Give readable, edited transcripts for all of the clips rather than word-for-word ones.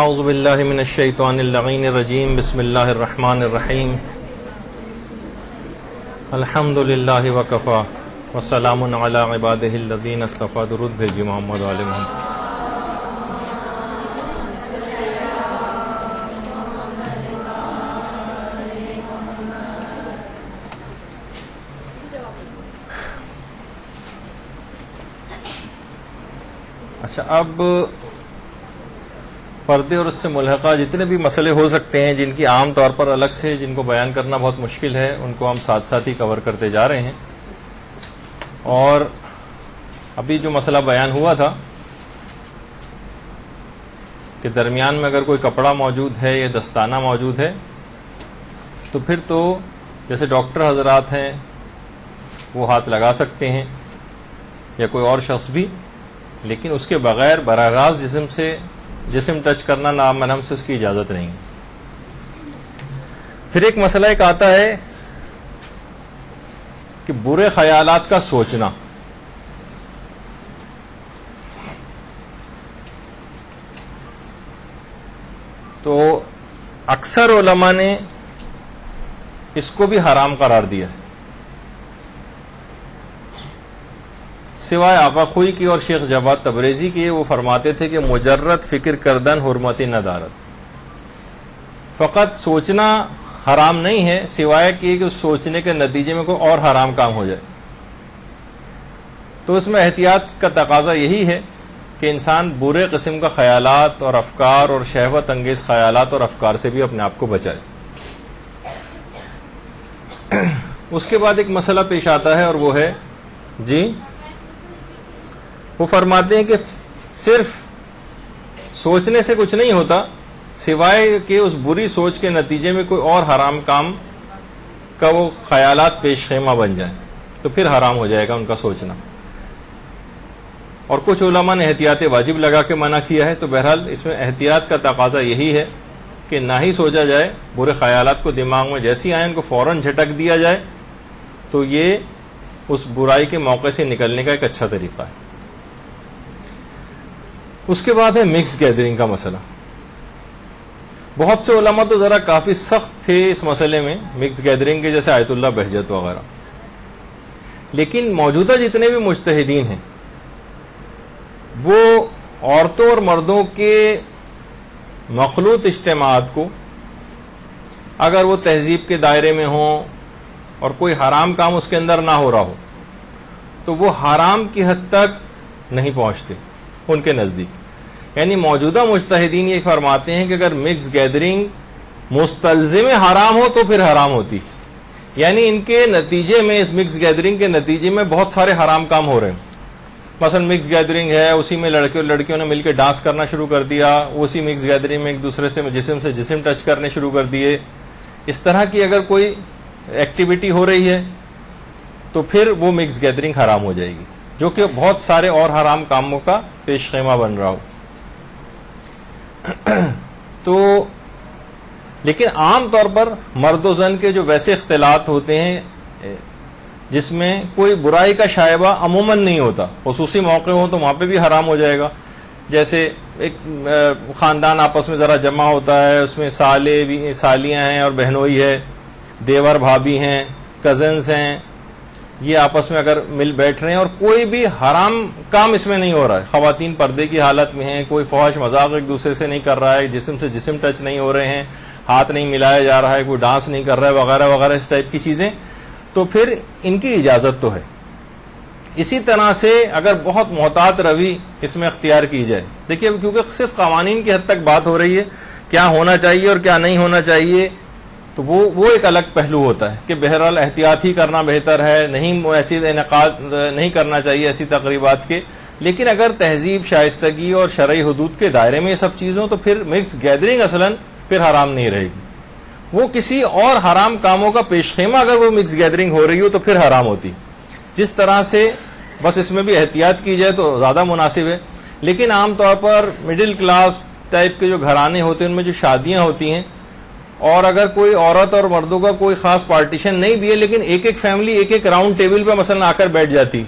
اعوذ باللہ من الشیطان اللعین الرجیم بسم اللہ الرحمن الرحیم الحمد للہ وکفا وسلام علی عبادہ الذین اصطفیٰ. درود بھیجیے محمد و آل محمد. اچھا، اب پردے اور اس سے ملحقہ جتنے بھی مسئلے ہو سکتے ہیں جن کی عام طور پر الگ سے جن کو بیان کرنا بہت مشکل ہے، ان کو ہم ساتھ ساتھ ہی کور کرتے جا رہے ہیں. اور ابھی جو مسئلہ بیان ہوا تھا کہ درمیان میں اگر کوئی کپڑا موجود ہے یا دستانہ موجود ہے تو پھر تو جیسے ڈاکٹر حضرات ہیں وہ ہاتھ لگا سکتے ہیں یا کوئی اور شخص بھی، لیکن اس کے بغیر براہ راست جسم ٹچ کرنا نامحرم سے اس کی اجازت نہیں. پھر ایک مسئلہ ایک آتا ہے کہ برے خیالات کا سوچنا. تو اکثر علماء نے اس کو بھی حرام قرار دیا ہے، سوائے آقا خوئی کی اور شیخ جواد تبریزی کی. وہ فرماتے تھے کہ مجرد فکر کردن حرمت ندارت، فقط سوچنا حرام نہیں ہے سوائے کہ اس سوچنے کے نتیجے میں کوئی اور حرام کام ہو جائے. تو اس میں احتیاط کا تقاضا یہی ہے کہ انسان برے قسم کا خیالات اور افکار اور شہوت انگیز خیالات اور افکار سے بھی اپنے آپ کو بچائے. اس کے بعد ایک مسئلہ پیش آتا ہے اور وہ ہے وہ فرماتے ہیں کہ صرف سوچنے سے کچھ نہیں ہوتا سوائے کہ اس بری سوچ کے نتیجے میں کوئی اور حرام کام کا وہ خیالات پیش خیمہ بن جائیں تو پھر حرام ہو جائے گا ان کا سوچنا. اور کچھ علماء نے احتیاط واجب لگا کے منع کیا ہے. تو بہرحال اس میں احتیاط کا تقاضا یہی ہے کہ نہ ہی سوچا جائے، برے خیالات کو دماغ میں جیسی آئیں ان کو فوراً جھٹک دیا جائے. تو یہ اس برائی کے موقع سے نکلنے کا ایک اچھا طریقہ ہے. اس کے بعد ہے مکس گیدرنگ کا مسئلہ. بہت سے علماء تو ذرا کافی سخت تھے اس مسئلے میں مکس گیدرنگ کے، جیسے آیت اللہ بہجت وغیرہ. لیکن موجودہ جتنے بھی مجتہدین ہیں وہ عورتوں اور مردوں کے مخلوط اجتماعات کو، اگر وہ تہذیب کے دائرے میں ہوں اور کوئی حرام کام اس کے اندر نہ ہو رہا ہو، تو وہ حرام کی حد تک نہیں پہنچتے ان کے نزدیک. یعنی موجودہ مجتہدین یہ فرماتے ہیں کہ اگر مکس گیدرنگ مستلزم حرام ہو تو پھر حرام ہوتی. یعنی ان کے نتیجے میں، اس مکس گیدرنگ کے نتیجے میں بہت سارے حرام کام ہو رہے ہیں. مثلا مکس گیدرنگ ہے، اسی میں لڑکے اور لڑکیوں نے مل کے ڈانس کرنا شروع کر دیا، اسی مکس گیدرنگ میں ایک دوسرے سے جسم ٹچ کرنے شروع کر دیے. اس طرح کی اگر کوئی ایکٹیویٹی ہو رہی ہے تو پھر وہ مکس گیدرنگ حرام ہو جائے گی، جو کہ بہت سارے اور حرام کاموں کا پیش خیمہ بن رہا ہو. تو لیکن عام طور پر مرد و زن کے جو ویسے اختلاط ہوتے ہیں جس میں کوئی برائی کا شائبہ عموماً نہیں ہوتا، خصوصی موقع ہوں تو وہاں پہ بھی حرام ہو جائے گا. جیسے ایک خاندان آپس میں ذرا جمع ہوتا ہے، اس میں سالیاں ہیں اور بہنوئی ہے، دیور بھابھی ہیں، کزنز ہیں، یہ آپس میں اگر مل بیٹھ رہے ہیں اور کوئی بھی حرام کام اس میں نہیں ہو رہا ہے، خواتین پردے کی حالت میں ہیں، کوئی فحش مذاق ایک دوسرے سے نہیں کر رہا ہے، جسم سے جسم ٹچ نہیں ہو رہے ہیں، ہاتھ نہیں ملایا جا رہا ہے، کوئی ڈانس نہیں کر رہا ہے وغیرہ وغیرہ اس ٹائپ کی چیزیں، تو پھر ان کی اجازت تو ہے. اسی طرح سے اگر بہت محتاط روی اس میں اختیار کی جائے، دیکھیے کیونکہ صرف قوانین کی حد تک بات ہو رہی ہے، کیا ہونا چاہیے اور کیا نہیں ہونا چاہیے، تو وہ ایک الگ پہلو ہوتا ہے کہ بہرحال احتیاط ہی کرنا بہتر ہے، نہیں ایسی انعقاد نہیں کرنا چاہیے ایسی تقریبات کے. لیکن اگر تہذیب، شائستگی اور شرعی حدود کے دائرے میں یہ سب چیزوں تو پھر مکس گیدرنگ اصلاً پھر حرام نہیں رہے گی. وہ کسی اور حرام کاموں کا پیش خیمہ اگر وہ مکس گیدرنگ ہو رہی ہو تو پھر حرام ہوتی. جس طرح سے بس اس میں بھی احتیاط کی جائے تو زیادہ مناسب ہے. لیکن عام طور پر مڈل کلاس ٹائپ کے جو گھرانے ہوتے ہیں ان میں جو شادیاں ہوتی ہیں، اور اگر کوئی عورت اور مردوں کا کوئی خاص پارٹیشن نہیں بھی ہے لیکن ایک ایک فیملی ایک ایک راؤنڈ ٹیبل پہ مثلا آ کر بیٹھ جاتی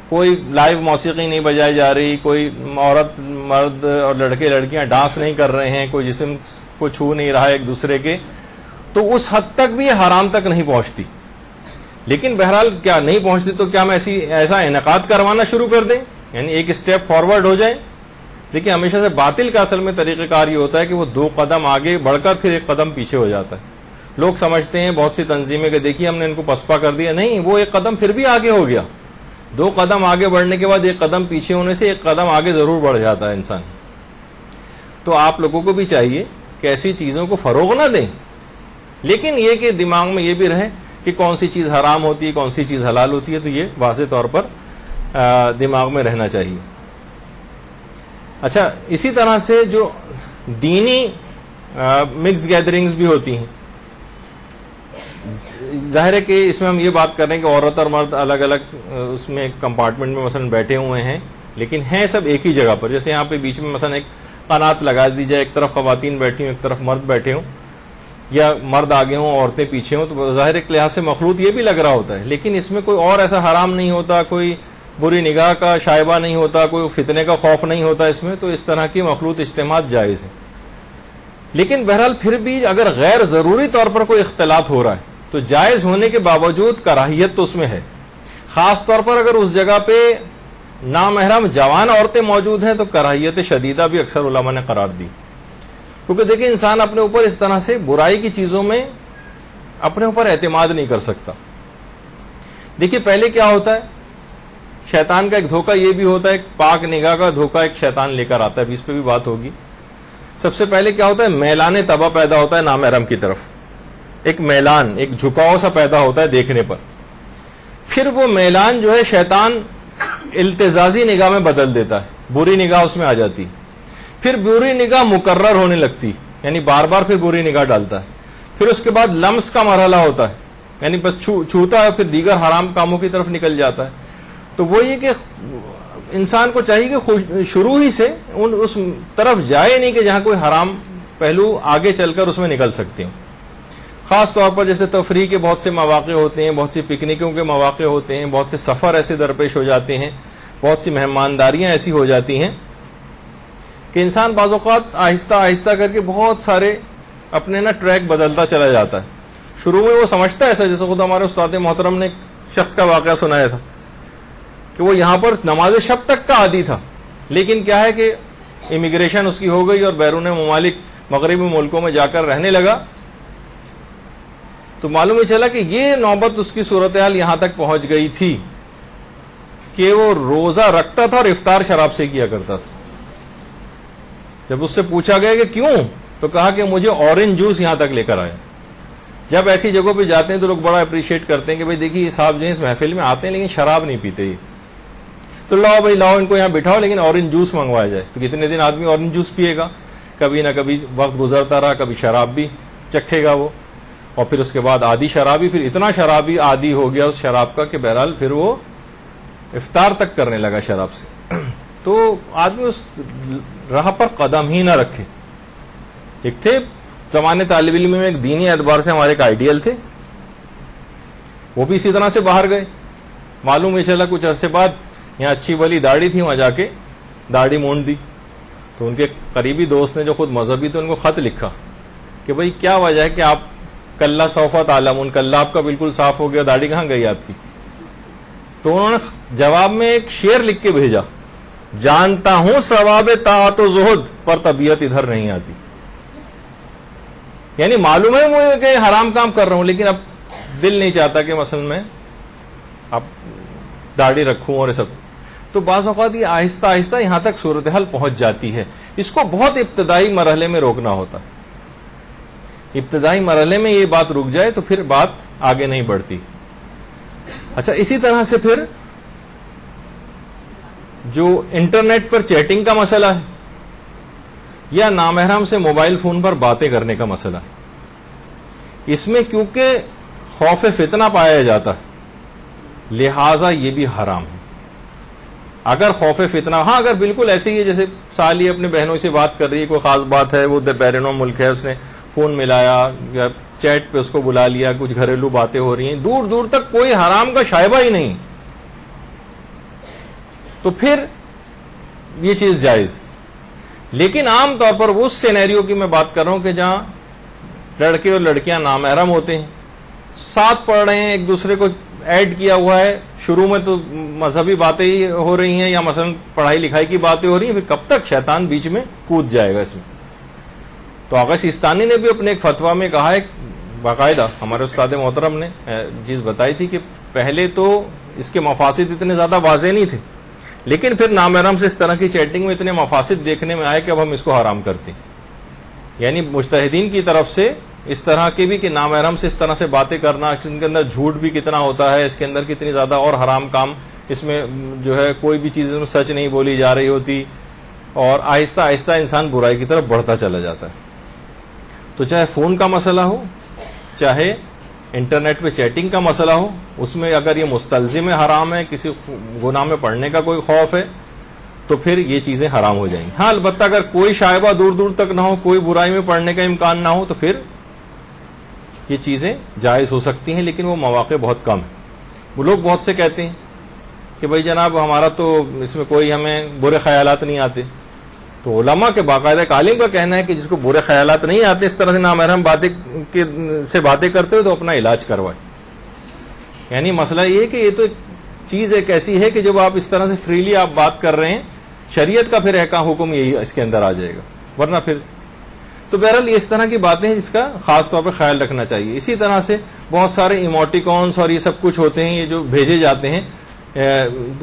کوئی لائیو موسیقی نہیں بجائی جا رہی, کوئی عورت مرد اور لڑکے لڑکیاں ڈانس نہیں کر رہے ہیں, کوئی جسم کو چھو نہیں رہا ہے ایک دوسرے کے, تو اس حد تک بھی یہ حرام تک نہیں پہنچتی. لیکن بہرحال کیا نہیں پہنچتی تو کیا ہم ایسا انعقاد کروانا شروع کر دیں, یعنی ایک اسٹیپ فارورڈ ہو جائیں. دیکھیں ہمیشہ سے باطل کا اصل میں طریقہ کار یہ ہوتا ہے کہ وہ 2 قدم آگے بڑھ کر پھر 1 قدم پیچھے ہو جاتا ہے. لوگ سمجھتے ہیں بہت سی تنظیمیں کہ دیکھیے ہم نے ان کو پسپا کر دیا, نہیں, وہ 1 قدم پھر بھی آگے ہو گیا. 2 قدم آگے بڑھنے کے بعد 1 قدم پیچھے ہونے سے 1 قدم آگے ضرور بڑھ جاتا ہے انسان. تو آپ لوگوں کو بھی چاہیے کہ ایسی چیزوں کو فروغ نہ دیں, لیکن یہ کہ دماغ میں یہ بھی رہے کہ کون سی چیز حرام ہوتی ہے, کون سی چیز حلال ہوتی ہے, تو یہ واضح طور پر دماغ میں رہنا چاہیے. اچھا, اسی طرح سے جو دینی مکس گیدرنگز بھی ہوتی ہیں, ظاہر ہے کہ اس میں ہم یہ بات کر رہے ہیں کہ عورت اور مرد الگ الگ اس میں کمپارٹمنٹ میں مثلا بیٹھے ہوئے ہیں, لیکن ہیں سب ایک ہی جگہ پر. جیسے یہاں پہ بیچ میں مثلا ایک قنات لگا دی جائے, ایک طرف خواتین بیٹھی ہوں, ایک طرف مرد بیٹھے ہوں, یا مرد آگے ہوں عورتیں پیچھے ہوں, تو ظاہر ایک لحاظ سے مخلوط یہ بھی لگ رہا ہوتا ہے. لیکن اس میں کوئی اور ایسا حرام نہیں ہوتا, کوئی بری نگاہ کا شائبہ نہیں ہوتا, کوئی فتنے کا خوف نہیں ہوتا اس میں. تو اس طرح کی مخلوط اجتماعات جائز ہیں. لیکن بہرحال پھر بھی اگر غیر ضروری طور پر کوئی اختلاط ہو رہا ہے تو جائز ہونے کے باوجود کراہیت تو اس میں ہے. خاص طور پر اگر اس جگہ پہ نامحرم جوان عورتیں موجود ہیں تو کراہیت شدیدہ بھی اکثر علماء نے قرار دی. کیونکہ دیکھیں انسان اپنے اوپر اس طرح سے برائی کی چیزوں میں اپنے اوپر اعتماد نہیں کر سکتا. دیکھیے پہلے کیا ہوتا ہے, شیطان کا ایک دھوکہ یہ بھی ہوتا ہے, ایک پاک نگاہ کا دھوکہ ایک شیطان لے کر آتا ہے, اس پہ بھی بات ہوگی. سب سے پہلے کیا ہوتا ہے, میلان طبع پیدا ہوتا ہے نامحرم کی طرف, ایک میلان, ایک جھکاؤ سا پیدا ہوتا ہے دیکھنے پر. پھر وہ میلان جو ہے شیطان التزازی نگاہ میں بدل دیتا ہے, بری نگاہ اس میں آ جاتی. پھر بری نگاہ مکرر ہونے لگتی, یعنی بار بار پھر بری نگاہ ڈالتا ہے. پھر اس کے بعد لمس کا مرحلہ ہوتا ہے, یعنی بس چھوتا ہے, پھر دیگر حرام کاموں کی طرف نکل جاتا ہے. تو وہ یہ کہ انسان کو چاہیے کہ شروع ہی سے اس طرف جائے نہیں کہ جہاں کوئی حرام پہلو آگے چل کر اس میں نکل سکتے ہیں. خاص طور پر جیسے تفریح کے بہت سے مواقع ہوتے ہیں, بہت سی پکنکوں کے مواقع ہوتے ہیں, بہت سے سفر ایسے درپیش ہو جاتے ہیں, بہت سی مہمانداریاں ایسی ہو جاتی ہیں کہ انسان بعض اوقات آہستہ آہستہ کر کے بہت سارے اپنے نا ٹریک بدلتا چلا جاتا ہے. شروع میں وہ سمجھتا ہے ایسا, جیسے خود ہمارے استاد محترم نے ایک شخص کا واقعہ سنایا تھا کہ وہ یہاں پر نماز شب تک کا عادی تھا, لیکن کیا ہے کہ امیگریشن اس کی ہو گئی اور بیرون ممالک مغربی ملکوں میں جا کر رہنے لگا. تو معلوم ہی چلا کہ یہ نوبت اس کی صورتحال یہاں تک پہنچ گئی تھی کہ وہ روزہ رکھتا تھا اور افطار شراب سے کیا کرتا تھا. جب اس سے پوچھا گیا کہ کیوں, تو کہا کہ مجھے اورنج جوس یہاں تک لے کر آیا. جب ایسی جگہوں پہ جاتے ہیں تو لوگ بڑا اپریشیٹ کرتے ہیں کہ بھائی دیکھیے یہ صاحب جو ہے اس محفل میں آتے ہیں لیکن شراب نہیں پیتے, یہ تو لاؤ بھائی لاؤ ان کو یہاں بٹھاؤ, لیکن اورنج جوس منگوایا جائے. تو کتنے دن آدمی اورنج جوس پیے گا, کبھی نہ کبھی وقت گزرتا رہا, کبھی شراب بھی چکھے گا وہ, اور پھر اس کے بعد عادی شرابی, پھر اتنا شرابی عادی ہو گیا اس شراب کا کہ بہرحال پھر وہ افطار تک کرنے لگا شراب سے. تو آدمی اس راہ پر قدم ہی نہ رکھے. ایک تھے زمانے طالب علم میں ایک دینی اعتبار سے ہمارے ایک آئیڈیل تھے, وہ بھی اسی طرح سے باہر گئے. معلوم یہ چلا کچھ عرصے بعد یہاں اچھی والی داڑھی تھی, وہاں جا کے داڑھی مونڈ دی. تو ان کے قریبی دوست نے جو خود مذہبی تھے ان کو خط لکھا کہ بھائی کیا وجہ ہے کہ آپ کلّا سوفا تعلمون, کلّا آپ کا بالکل صاف ہو گیا, داڑھی کہاں گئی آپ کی. تو انہوں نے جواب میں ایک شعر لکھ کے بھیجا, جانتا ہوں ثواب طاعت و زہد پر طبیعت ادھر نہیں آتی. یعنی معلوم ہے مجھے کہ حرام کام کر رہا ہوں, لیکن اب دل نہیں چاہتا کہ مثلا میں اب داڑھی رکھوں اور سب. تو بعض اوقات یہ آہستہ آہستہ یہاں تک صورتحال پہنچ جاتی ہے. اس کو بہت ابتدائی مرحلے میں روکنا ہوتا ہے. ابتدائی مرحلے میں یہ بات رک جائے تو پھر بات آگے نہیں بڑھتی. اچھا, اسی طرح سے پھر جو انٹرنیٹ پر چیٹنگ کا مسئلہ ہے یا نامحرم سے موبائل فون پر باتیں کرنے کا مسئلہ, اس میں کیونکہ خوف فتنہ پایا جاتا ہے لہذا یہ بھی حرام ہے. اگر خوف فتنہ, ہاں اگر بالکل ایسے ہی ہے جیسے سالی اپنے بہنوں سے بات کر رہی ہے, کوئی خاص بات ہے, وہ بیرونی ملک ہے, اس نے فون ملایا یا چیٹ پہ اس کو بلا لیا, کچھ گھریلو باتیں ہو رہی ہیں, دور دور تک کوئی حرام کا شائبہ ہی نہیں, تو پھر یہ چیز جائز. لیکن عام طور پر اس سینیریو کی میں بات کر رہا ہوں کہ جہاں لڑکے اور لڑکیاں نامحرم ہوتے ہیں, ساتھ پڑھ رہے ہیں, ایک دوسرے کو ایڈ کیا ہوا ہے, شروع میں تو مذہبی باتیں ہی ہو رہی ہیں یا مثلا پڑھائی لکھائی کی باتیں ہو رہی ہیں, پھر کب تک شیطان بیچ میں کود جائے گا اس میں. تو آغا سیستانی نے بھی اپنے ایک فتویٰ میں کہا ہے, باقاعدہ ہمارے استاد محترم نے چیز بتائی تھی کہ پہلے تو اس کے مفاسد اتنے زیادہ واضح نہیں تھے, لیکن پھر نامحرم سے اس طرح کی چیٹنگ میں اتنے مفاسد دیکھنے میں آئے کہ اب ہم اس کو حرام کرتے ہیں. یعنی مجتہدین کی طرف سے اس طرح کے بھی کہ نامحرم سے اس طرح سے باتیں کرنا, اس کے اندر جھوٹ بھی کتنا ہوتا ہے, اس کے اندر کتنی زیادہ اور حرام کام, اس میں جو ہے کوئی بھی چیز میں سچ نہیں بولی جا رہی ہوتی, اور آہستہ آہستہ انسان برائی کی طرف بڑھتا چلا جاتا ہے. تو چاہے فون کا مسئلہ ہو, چاہے انٹرنیٹ پہ چیٹنگ کا مسئلہ ہو, اس میں اگر یہ مستلزم حرام ہے, کسی گناہ میں پڑنے کا کوئی خوف ہے, تو پھر یہ چیزیں حرام ہو جائیں گی. ہاں البتہ اگر کوئی شائبہ دور دور تک نہ ہو, کوئی برائی میں پڑنے کا امکان نہ ہو, تو پھر یہ چیزیں جائز ہو سکتی ہیں, لیکن وہ مواقع بہت کم ہیں. وہ لوگ بہت سے کہتے ہیں کہ بھائی جناب ہمارا تو اس میں کوئی ہمیں برے خیالات نہیں آتے. تو علماء کے باقاعدہ ایک عالم کا کہنا ہے کہ جس کو برے خیالات نہیں آتے اس طرح سے نامحرم باتیں کرتے ہو, تو اپنا علاج کروائے. یعنی مسئلہ یہ ہے کہ یہ تو ایک چیز ایک ایسی ہے کہ جب آپ اس طرح سے فریلی آپ بات کر رہے ہیں, شریعت کا پھر حکم یہی اس کے اندر آ جائے گا, ورنہ پھر تو بہرحال یہ اس طرح کی باتیں ہیں جس کا خاص طور پر خیال رکھنا چاہیے. اسی طرح سے بہت سارے ایموٹیکونس اور یہ سب کچھ ہوتے ہیں, یہ جو بھیجے جاتے ہیں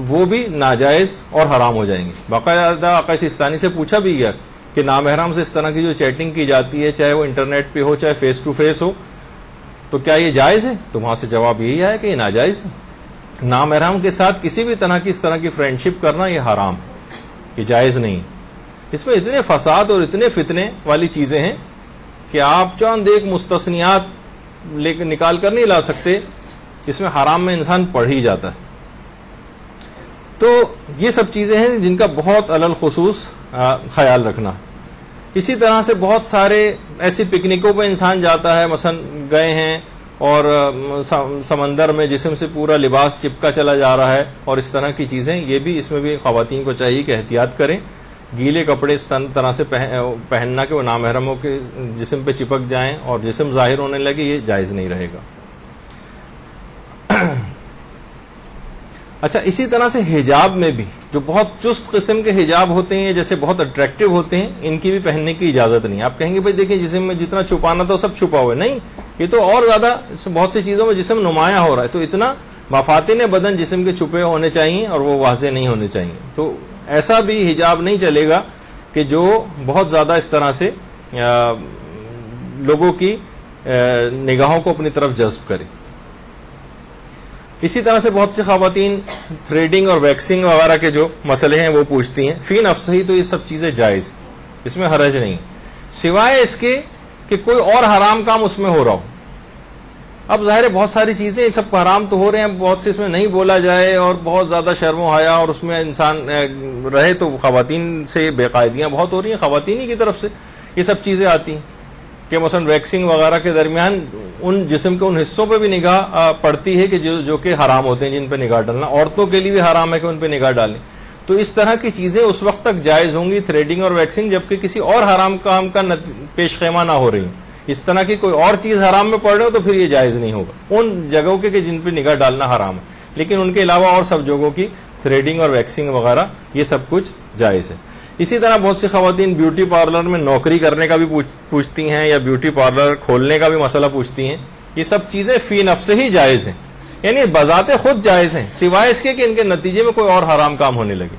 وہ بھی ناجائز اور حرام ہو جائیں گے. باقاعدہ آقا سیستانی سے پوچھا بھی گیا کہ نامحرم سے اس طرح کی جو چیٹنگ کی جاتی ہے, چاہے وہ انٹرنیٹ پہ ہو چاہے فیس ٹو فیس ہو, تو کیا یہ جائز ہے؟ تو وہاں سے جواب یہی آیا کہ یہ ناجائز ہے. نامحرم کے ساتھ کسی بھی طرح کی اس طرح کی فرینڈشپ کرنا یہ حرام ہے, یہ جائز نہیں. اس میں اتنے فساد اور اتنے فتنے والی چیزیں ہیں کہ آپ چاند ایک مستثنیات نکال کر نہیں لا سکتے, اس میں حرام میں انسان پڑھ ہی جاتا ہے. تو یہ سب چیزیں ہیں جن کا بہت علل خصوص خیال رکھنا. اسی طرح سے بہت سارے ایسی پکنکوں پہ انسان جاتا ہے, مثلا گئے ہیں اور سمندر میں جسم سے پورا لباس چپکا چلا جا رہا ہے, اور اس طرح کی چیزیں, یہ بھی اس میں بھی خواتین کو چاہیے کہ احتیاط کریں. گیلے کپڑے اس طرح سے پہننا کہ وہ نامحرموں کے جسم پہ چپک جائیں اور جسم ظاہر ہونے لگے, یہ جائز نہیں رہے گا. اچھا, اسی طرح سے حجاب میں بھی جو بہت چست قسم کے حجاب ہوتے ہیں, جیسے بہت اٹریکٹیو ہوتے ہیں, ان کی بھی پہننے کی اجازت نہیں. آپ کہیں گے بھائی دیکھیں جسم میں جتنا چھپانا تھا وہ سب چھپا ہوا ہے. نہیں, یہ تو اور زیادہ بہت سی چیزوں میں جسم نمایاں ہو رہا ہے, تو اتنا مفاتن بدن جسم کے چھپے ہونے چاہیے اور وہ واضح نہیں ہونے چاہیے. تو ایسا بھی حجاب نہیں چلے گا کہ جو بہت زیادہ اس طرح سے لوگوں کی نگاہوں کو اپنی طرف جذب کرے. اسی طرح سے بہت سی خواتین تھریڈنگ اور ویکسنگ وغیرہ کے جو مسئلے ہیں وہ پوچھتی ہیں. فی نفس ہی تو یہ سب چیزیں جائز, اس میں حرج نہیں, سوائے اس کے کہ کوئی اور حرام کام اس میں ہو رہا ہو. اب ظاہر ہے بہت ساری چیزیں سب حرام تو ہو رہے ہیں, بہت سے اس میں نہیں بولا جائے اور بہت زیادہ شرم و حیا اور اس میں انسان رہے, تو خواتین سے بے قاعدیاں بہت ہو رہی ہیں, خواتین ہی کی طرف سے یہ سب چیزیں آتی ہیں کہ مثلا ویکسنگ وغیرہ کے درمیان ان جسم کے ان حصوں پہ بھی نگاہ پڑتی ہے کہ جو کہ حرام ہوتے ہیں, جن پہ نگاہ ڈالنا عورتوں کے لیے بھی حرام ہے کہ ان پہ نگاہ ڈالیں. تو اس طرح کی چیزیں اس وقت تک جائز ہوں گی تھریڈنگ اور ویکسنگ جبکہ کسی اور حرام کام کا پیش خیمہ نہ ہو رہی. اس طرح کی کوئی اور چیز حرام میں پڑ رہے ہو تو پھر یہ جائز نہیں ہوگا ان جگہوں کے کہ جن پہ نگاہ ڈالنا حرام ہے, لیکن ان کے علاوہ اور سب جگہوں کی تھریڈنگ اور ویکسنگ وغیرہ یہ سب کچھ جائز ہے. اسی طرح بہت سی خواتین بیوٹی پارلر میں نوکری کرنے کا بھی پوچھتی ہیں یا بیوٹی پارلر کھولنے کا بھی مسئلہ پوچھتی ہیں. یہ سب چیزیں فی نفس ہی جائز ہیں, یعنی بذات خود جائز ہیں, سوائے اس کے کہ ان کے نتیجے میں کوئی اور حرام کام ہونے لگے.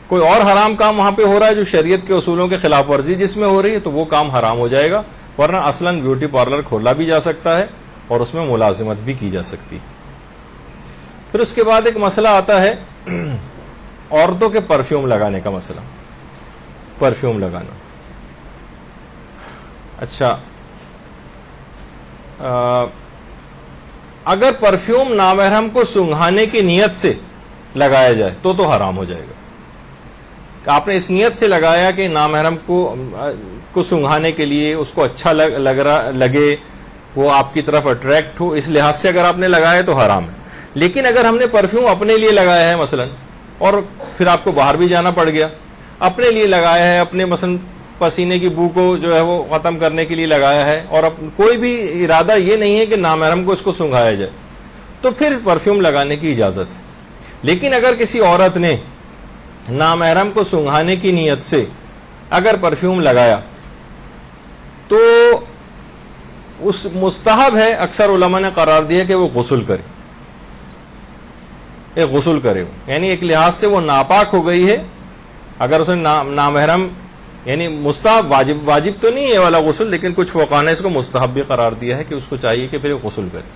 کوئی اور حرام کام وہاں پہ ہو رہا ہے جو شریعت کے اصولوں کے خلاف ورزی جس میں ہو رہی ہے, تو وہ کام حرام ہو جائے گا, ورنہ اصلاً بیوٹی پارلر کھولا بھی جا سکتا ہے اور اس میں ملازمت بھی کی جا سکتی ہے. پھر اس کے بعد ایک مسئلہ آتا ہے عورتوں کے پرفیوم لگانے کا مسئلہ. پرفیوم لگانا, اچھا اگر پرفیوم نامحرم کو سنگھانے کی نیت سے لگایا جائے تو حرام ہو جائے گا. آپ نے اس نیت سے لگایا کہ نامحرم کو سنگھانے کے لیے, اس کو اچھا لگے, وہ آپ کی طرف اٹریکٹ ہو, اس لحاظ سے اگر آپ نے لگایا تو حرام ہے. لیکن اگر ہم نے پرفیوم اپنے لیے لگایا ہے, مثلا اور پھر آپ کو باہر بھی جانا پڑ گیا, اپنے لیے لگایا ہے, اپنے مثلا پسینے کی بو کو جو ہے وہ ختم کرنے کے لیے لگایا ہے, اور کوئی بھی ارادہ یہ نہیں ہے کہ نامحرم کو اس کو سنگھایا جائے, تو پھر پرفیوم لگانے کی اجازت ہے. لیکن اگر کسی عورت نے نامحرم کو سنگھانے کی نیت سے اگر پرفیوم لگایا تو اس مستحب ہے, اکثر علماء نے قرار دیا کہ وہ غسل کرے, غسل کرے, یعنی ایک لحاظ سے وہ ناپاک ہو گئی ہے. اگر اس نے نامحرم یعنی مستحب, واجب تو نہیں ہے والا غسل, لیکن کچھ فقہاء نے اس کو مستحب بھی قرار دیا ہے کہ اس کو چاہیے کہ پھر غسل کرے.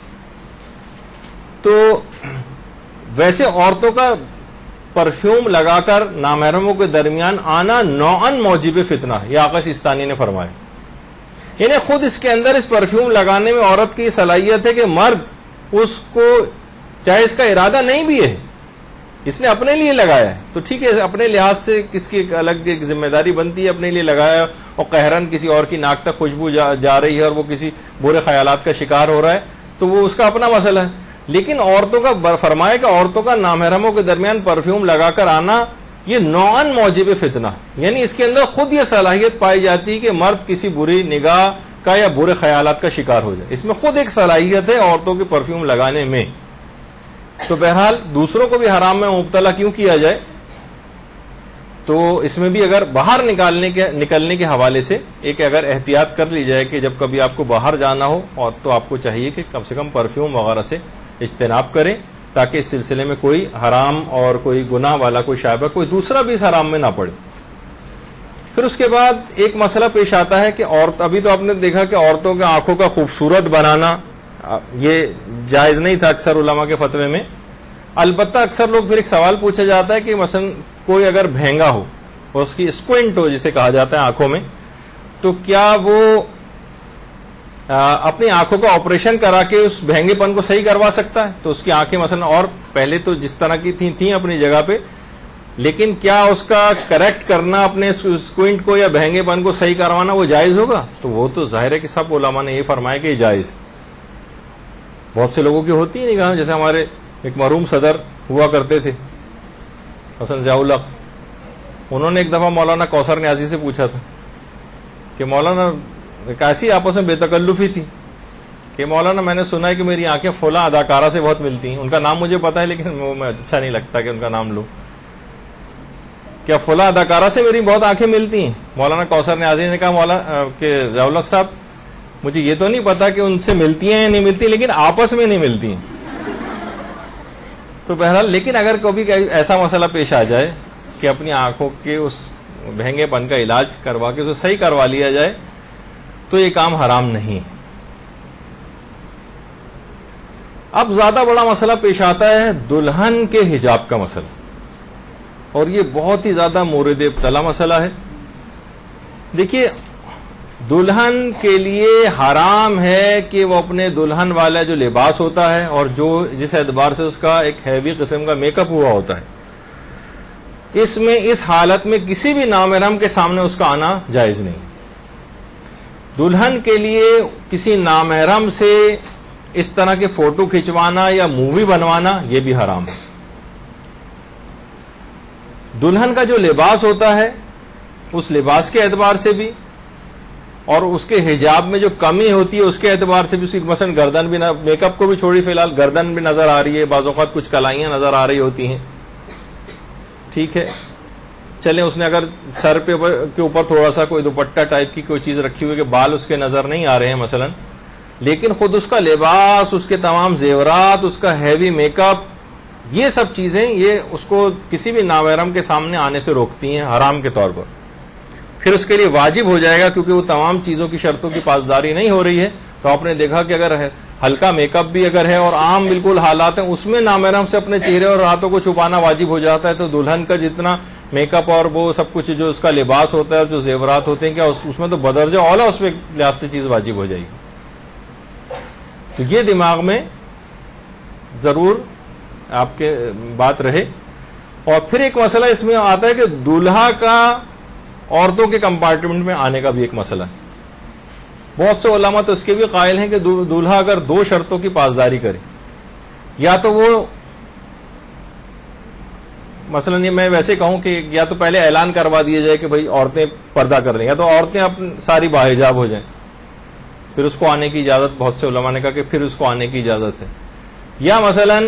تو ویسے عورتوں کا پرفیوم لگا کر نامحرموں کے درمیان آنا نوعاً موجب فتنہ ہے, یہ آقا سیستانی نے فرمایا. یعنی خود اس کے اندر اس پرفیوم لگانے میں عورت کی صلاحیت ہے کہ مرد اس کو, چاہے اس کا ارادہ نہیں بھی ہے, اس نے اپنے لیے لگایا ہے تو ٹھیک ہے, اپنے لحاظ سے کس کی الگ ایک ذمہ داری بنتی ہے, اپنے لیے لگایا اور قہرن کسی اور کی ناک تک خوشبو جا رہی ہے اور وہ کسی برے خیالات کا شکار ہو رہا ہے تو وہ اس کا اپنا مسئلہ ہے. لیکن عورتوں کا فرمایا کہ عورتوں کا نامحرموں کے درمیان پرفیوم لگا کر آنا یہ نوعاً موجب فتنہ, یعنی اس کے اندر خود یہ صلاحیت پائی جاتی ہے کہ مرد کسی بری نگاہ کا یا برے خیالات کا شکار ہو جائے, اس میں خود ایک صلاحیت ہے عورتوں کے پرفیوم لگانے میں. تو بہرحال دوسروں کو بھی حرام میں مبتلا کیوں کیا جائے, تو اس میں بھی اگر باہر نکلنے کے حوالے سے ایک اگر احتیاط کر لی جائے کہ جب کبھی آپ کو باہر جانا ہو اور تو آپ کو چاہیے کہ کم سے کم پرفیوم وغیرہ سے اجتناب کریں تاکہ اس سلسلے میں کوئی حرام اور کوئی گناہ والا کوئی شائبہ کوئی دوسرا بھی اس حرام میں نہ پڑے. پھر اس کے بعد ایک مسئلہ پیش آتا ہے کہ ابھی تو آپ نے دیکھا کہ عورتوں کے آنکھوں کا خوبصورت بنانا یہ جائز نہیں تھا اکثر علماء کے فتوے میں. البتہ اکثر لوگ پھر ایک سوال پوچھا جاتا ہے کہ مثلا کوئی اگر بھینگا ہو اور اس کی اسکوینٹ ہو جسے کہا جاتا ہے آنکھوں میں, تو کیا وہ اپنی آنکھوں کا آپریشن کرا کے اس بھینگے پن کو صحیح کروا سکتا ہے؟ تو اس کی آنکھیں مثلا اور پہلے تو جس طرح کی تھیں اپنی جگہ پہ, لیکن کیا اس کا کریکٹ کرنا اپنے اسکوینٹ کو یا بھینگے پن کو صحیح کروانا وہ جائز ہوگا؟ تو وہ تو ظاہر ہے کہ سب علماء نے یہ فرمایا کہ یہ جائز. بہت سے لوگوں کی ہوتی ہے نگاہ, جیسے ہمارے ایک مرحوم صدر ہوا کرتے تھے حسن ضیاء الحق, انہوں نے ایک دفعہ مولانا کوثر نیازی سے پوچھا تھا کہ مولانا ایسی آپس میں بے تکلفی تھی کہ مولانا میں نے سنا ہے کہ میری آنکھیں فلاں اداکارہ سے بہت ملتی ہیں, ان کا نام مجھے پتا ہے لیکن میں اچھا نہیں لگتا کہ ان کا نام لوں, کیا فلاں اداکارہ سے میری بہت آنکھیں ملتی ہیں؟ مولانا کوثر نیازی نے کہا مولانا کہ ضیاء الحق صاحب مجھے یہ تو نہیں پتا کہ ان سے ملتی ہیں یا نہیں ملتی, لیکن آپس میں نہیں ملتی ہیں. تو بہرحال لیکن اگر کبھی ایسا مسئلہ پیش آ جائے کہ اپنی آنکھوں کے اس بھینگے پن کا علاج کروا کے اسے صحیح کروا لیا جائے تو یہ کام حرام نہیں ہے. اب زیادہ بڑا مسئلہ پیش آتا ہے دلہن کے حجاب کا مسئلہ, اور یہ بہت ہی زیادہ مورد ابتلا مسئلہ ہے. دیکھیے دلہن کے لیے حرام ہے کہ وہ اپنے دلہن والا جو لباس ہوتا ہے اور جو جس اعتبار سے اس کا ایک ہیوی قسم کا میک اپ ہوا ہوتا ہے, اس میں اس حالت میں کسی بھی نامحرم کے سامنے اس کا آنا جائز نہیں. دلہن کے لیے کسی نامحرم سے اس طرح کے فوٹو کھنچوانا یا مووی بنوانا یہ بھی حرام ہے. دلہن کا جو لباس ہوتا ہے اس لباس کے اعتبار سے بھی اور اس کے حجاب میں جو کمی ہوتی ہے اس کے اعتبار سے بھی, مثلا گردن بھی میک اپ کو بھی چھوڑی, فی الحال گردن بھی نظر آ رہی ہے, بعض اوقات کچھ کلائیاں نظر آ رہی ہوتی ہیں, ٹھیک ہے چلیں اس نے اگر سر پہ کے اوپر تھوڑا سا کوئی دوپٹہ ٹائپ کی کوئی چیز رکھی ہوئی کہ بال اس کے نظر نہیں آ رہے ہیں مثلا, لیکن خود اس کا لباس, اس کے تمام زیورات, اس کا ہیوی میک اپ, یہ سب چیزیں یہ اس کو کسی بھی نامحرم کے سامنے آنے سے روکتی ہیں حرام کے طور پر. پھر اس کے لیے واجب ہو جائے گا کیونکہ وہ تمام چیزوں کی شرطوں کی پاسداری نہیں ہو رہی ہے. تو آپ نے دیکھا کہ اگر ہلکا میک اپ بھی اگر ہے اور عام بالکل حالات ہیں اس میں نامحرم سے اپنے چہرے اور ہاتھوں کو چھپانا واجب ہو جاتا ہے, تو دلہن کا جتنا میک اپ اور وہ سب کچھ جو اس کا لباس ہوتا ہے جو زیورات ہوتے ہیں کیا اس میں تو بدرجہ اولا اس پہ لحاظ سے چیز واجب ہو جائے گی. تو یہ دماغ میں ضرور آپ کے بات رہے. اور پھر ایک مسئلہ اس میں آتا ہے کہ دولہا کا عورتوں کے کمپارٹمنٹ میں آنے کا بھی ایک مسئلہ ہے. بہت سے علماء تو اس کے بھی قائل ہیں کہ دولہا اگر دو شرطوں کی پاسداری کرے, یا تو وہ مثلا یہ میں ویسے کہوں کہ یا تو پہلے اعلان کروا دیا جائے کہ بھائی عورتیں پردہ کر رہی ہیں، یا تو عورتیں اپنی ساری باحجاب ہو جائیں، پھر اس کو آنے کی اجازت، بہت سے علماء نے کہا کہ پھر اس کو آنے کی اجازت ہے، یا مثلا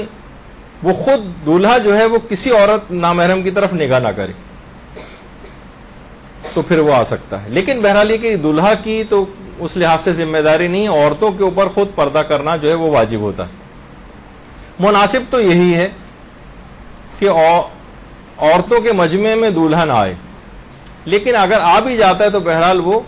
وہ خود دولہا جو ہے وہ کسی عورت نامحرم کی طرف نگاہ نہ کرے تو پھر وہ آ سکتا ہے. لیکن بہرحال یہ کہ دولہا کی تو اس لحاظ سے ذمہ داری نہیں، عورتوں کے اوپر خود پردہ کرنا جو ہے وہ واجب ہوتا ہے. مناسب تو یہی ہے کہ عورتوں کے مجمع میں دولہا نہ آئے، لیکن اگر آ بھی جاتا ہے تو بہرحال وہ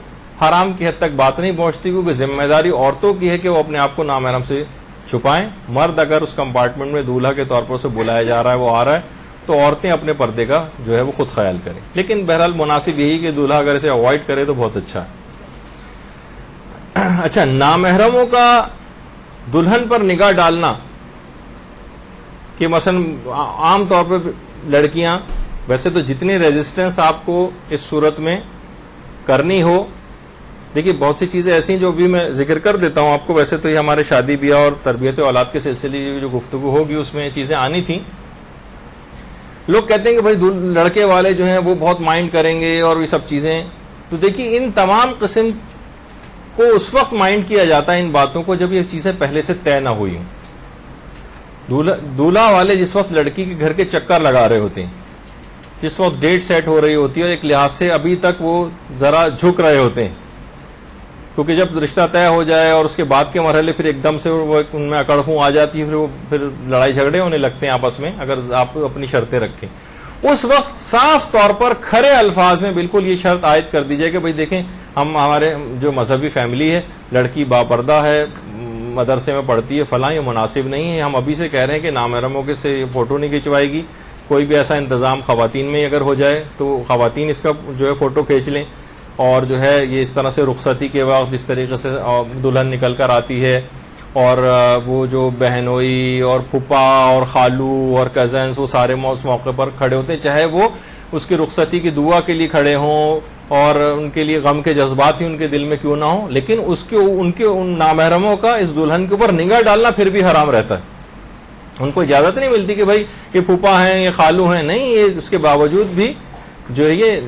حرام کی حد تک بات نہیں پہنچتی، کیونکہ ذمہ داری عورتوں کی ہے کہ وہ اپنے آپ کو نامحرم سے چھپائیں. مرد اگر اس کمپارٹمنٹ میں دولہا کے طور پر اسے بلایا جا رہا ہے، وہ آ رہا ہے، تو عورتیں اپنے پردے کا جو ہے وہ خود خیال کریں. لیکن بہرحال مناسب یہی کہ دولہا اگر اسے اوائڈ کرے تو بہت اچھا ہے. اچھا، نامحرموں کا دلہن پر نگاہ ڈالنا کہ مثلا عام طور پہ لڑکیاں، ویسے تو جتنی ریزسٹنس آپ کو اس صورت میں کرنی ہو، دیکھیے بہت سی چیزیں ایسی ہیں جو بھی میں ذکر کر دیتا ہوں آپ کو. ویسے تو یہ ہمارے شادی بیاہ اور تربیت اولاد کے سلسلے جو گفتگو ہوگی اس میں چیزیں آنی تھیں. لوگ کہتے ہیں کہ بھائی لڑکے والے جو ہیں وہ بہت مائنڈ کریں گے اور یہ سب چیزیں. تو دیکھیے ان تمام قسم کو اس وقت مائنڈ کیا جاتا ہے ان باتوں کو جب یہ چیزیں پہلے سے طے نہ ہوئی ہوں. دولہا والے جس وقت لڑکی کے گھر کے چکر لگا رہے ہوتے ہیں، جس وقت ڈیٹ سیٹ ہو رہی ہوتی ہے، اور ایک لحاظ سے ابھی تک وہ ذرا جھک رہے ہوتے ہیں، کیونکہ جب رشتہ طے ہو جائے اور اس کے بعد کے مرحلے پھر ایک دم سے وہ ان میں اکڑفوں آ جاتی ہے، پھر لڑائی جھگڑے ہونے لگتے ہیں آپس میں اگر آپ اپنی شرطیں رکھیں. اس وقت صاف طور پر کھرے الفاظ میں بالکل یہ شرط عائد کر دی جائے کہ بھائی دیکھیں، ہمارے جو مذہبی فیملی ہے، لڑکی باپردہ ہے، مدرسے میں پڑھتی ہے، فلاں، یہ مناسب نہیں ہے. ہم ابھی سے کہہ رہے ہیں کہ نامحرموں کے سے فوٹو نہیں کھنچوائے گی. کوئی بھی ایسا انتظام خواتین میں اگر ہو جائے تو خواتین اس کا جو ہے فوٹو کھینچ لیں، اور جو ہے یہ اس طرح سے رخصتی کے وقت جس طریقے سے دلہن نکل کر آتی ہے، اور وہ جو بہنوئی اور پھپھا اور خالو اور کزنس وہ سارے اس موقع پر کھڑے ہوتے ہیں، چاہے وہ اس کی رخصتی کی دعا کے لیے کھڑے ہوں اور ان کے لیے غم کے جذبات ہی ان کے دل میں کیوں نہ ہوں، لیکن ان نامحرموں کا اس دلہن کے اوپر نگاہ ڈالنا پھر بھی حرام رہتا ہے. ان کو اجازت نہیں ملتی کہ بھائی یہ پھوپھا ہیں، یہ خالو ہیں، نہیں، یہ اس کے باوجود بھی جو ہے یہ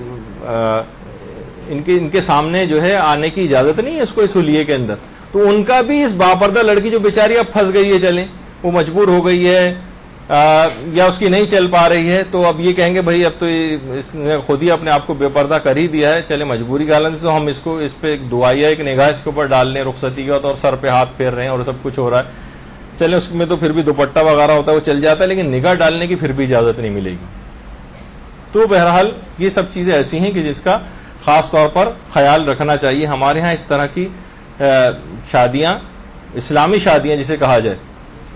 ان کے سامنے جو ہے آنے کی اجازت نہیں ہے اس کو اس حلیے کے اندر. تو ان کا بھی اس باپردہ لڑکی جو بیچاری اب پھنس گئی ہے، چلیں وہ مجبور ہو گئی ہے یا اس کی نہیں چل پا رہی ہے، تو اب یہ کہیں گے بھائی اب تو اس نے خود ہی اپنے آپ کو بے پردہ کر ہی دیا ہے، چلے مجبوری کی حالت تو ہم اس پہ ایک دعائیہ ایک نگاہ اس کے اوپر ڈال لیں رخصتی کے وقت، اور سر پہ ہاتھ پھیر رہے ہیں اور سب کچھ ہو رہا ہے، چلے اس میں تو پھر بھی دوپٹہ وغیرہ ہوتا ہے وہ چل جاتا ہے، لیکن نگاہ ڈالنے کی پھر بھی اجازت نہیں ملے گی. تو بہرحال یہ سب چیزیں ایسی ہیں کہ جس کا خاص طور پر خیال رکھنا چاہیے. ہمارے ہاں اس طرح کی شادیاں، اسلامی شادیاں جسے کہا جائے،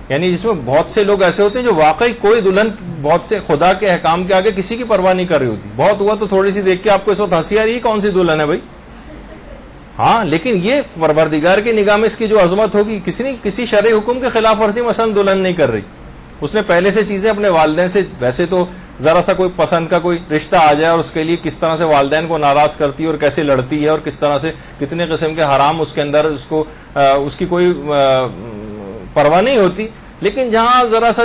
یعنی جس میں بہت سے لوگ ایسے ہوتے ہیں جو واقعی کوئی دلہن بہت سے خدا کے احکام کے آگے کسی کی پرواہ نہیں کر رہی ہوتی. بہت ہوا تو تھوڑی سی دیکھ کے آپ کو اس وقت ہنسی آ رہی ہے، کون سی دلہن ہے بھائی؟ ہاں، لیکن یہ پروردگار کی نگاہ میں اس کی جو عظمت ہوگی، کسی شرعی حکم کے خلاف ورزی مثلا دلہن نہیں کر رہی، اس نے پہلے سے چیزیں اپنے والدین سے، ویسے تو ذرا سا کوئی پسند کا کوئی رشتہ آ جائے اور اس کے لیے کس طرح سے والدین کو ناراض کرتی ہے اور کیسے لڑتی ہے اور کس طرح سے کتنے قسم کے حرام اس کے اندر اس کی کوئی پرواہ نہیں ہوتی. لیکن جہاں ذرا سا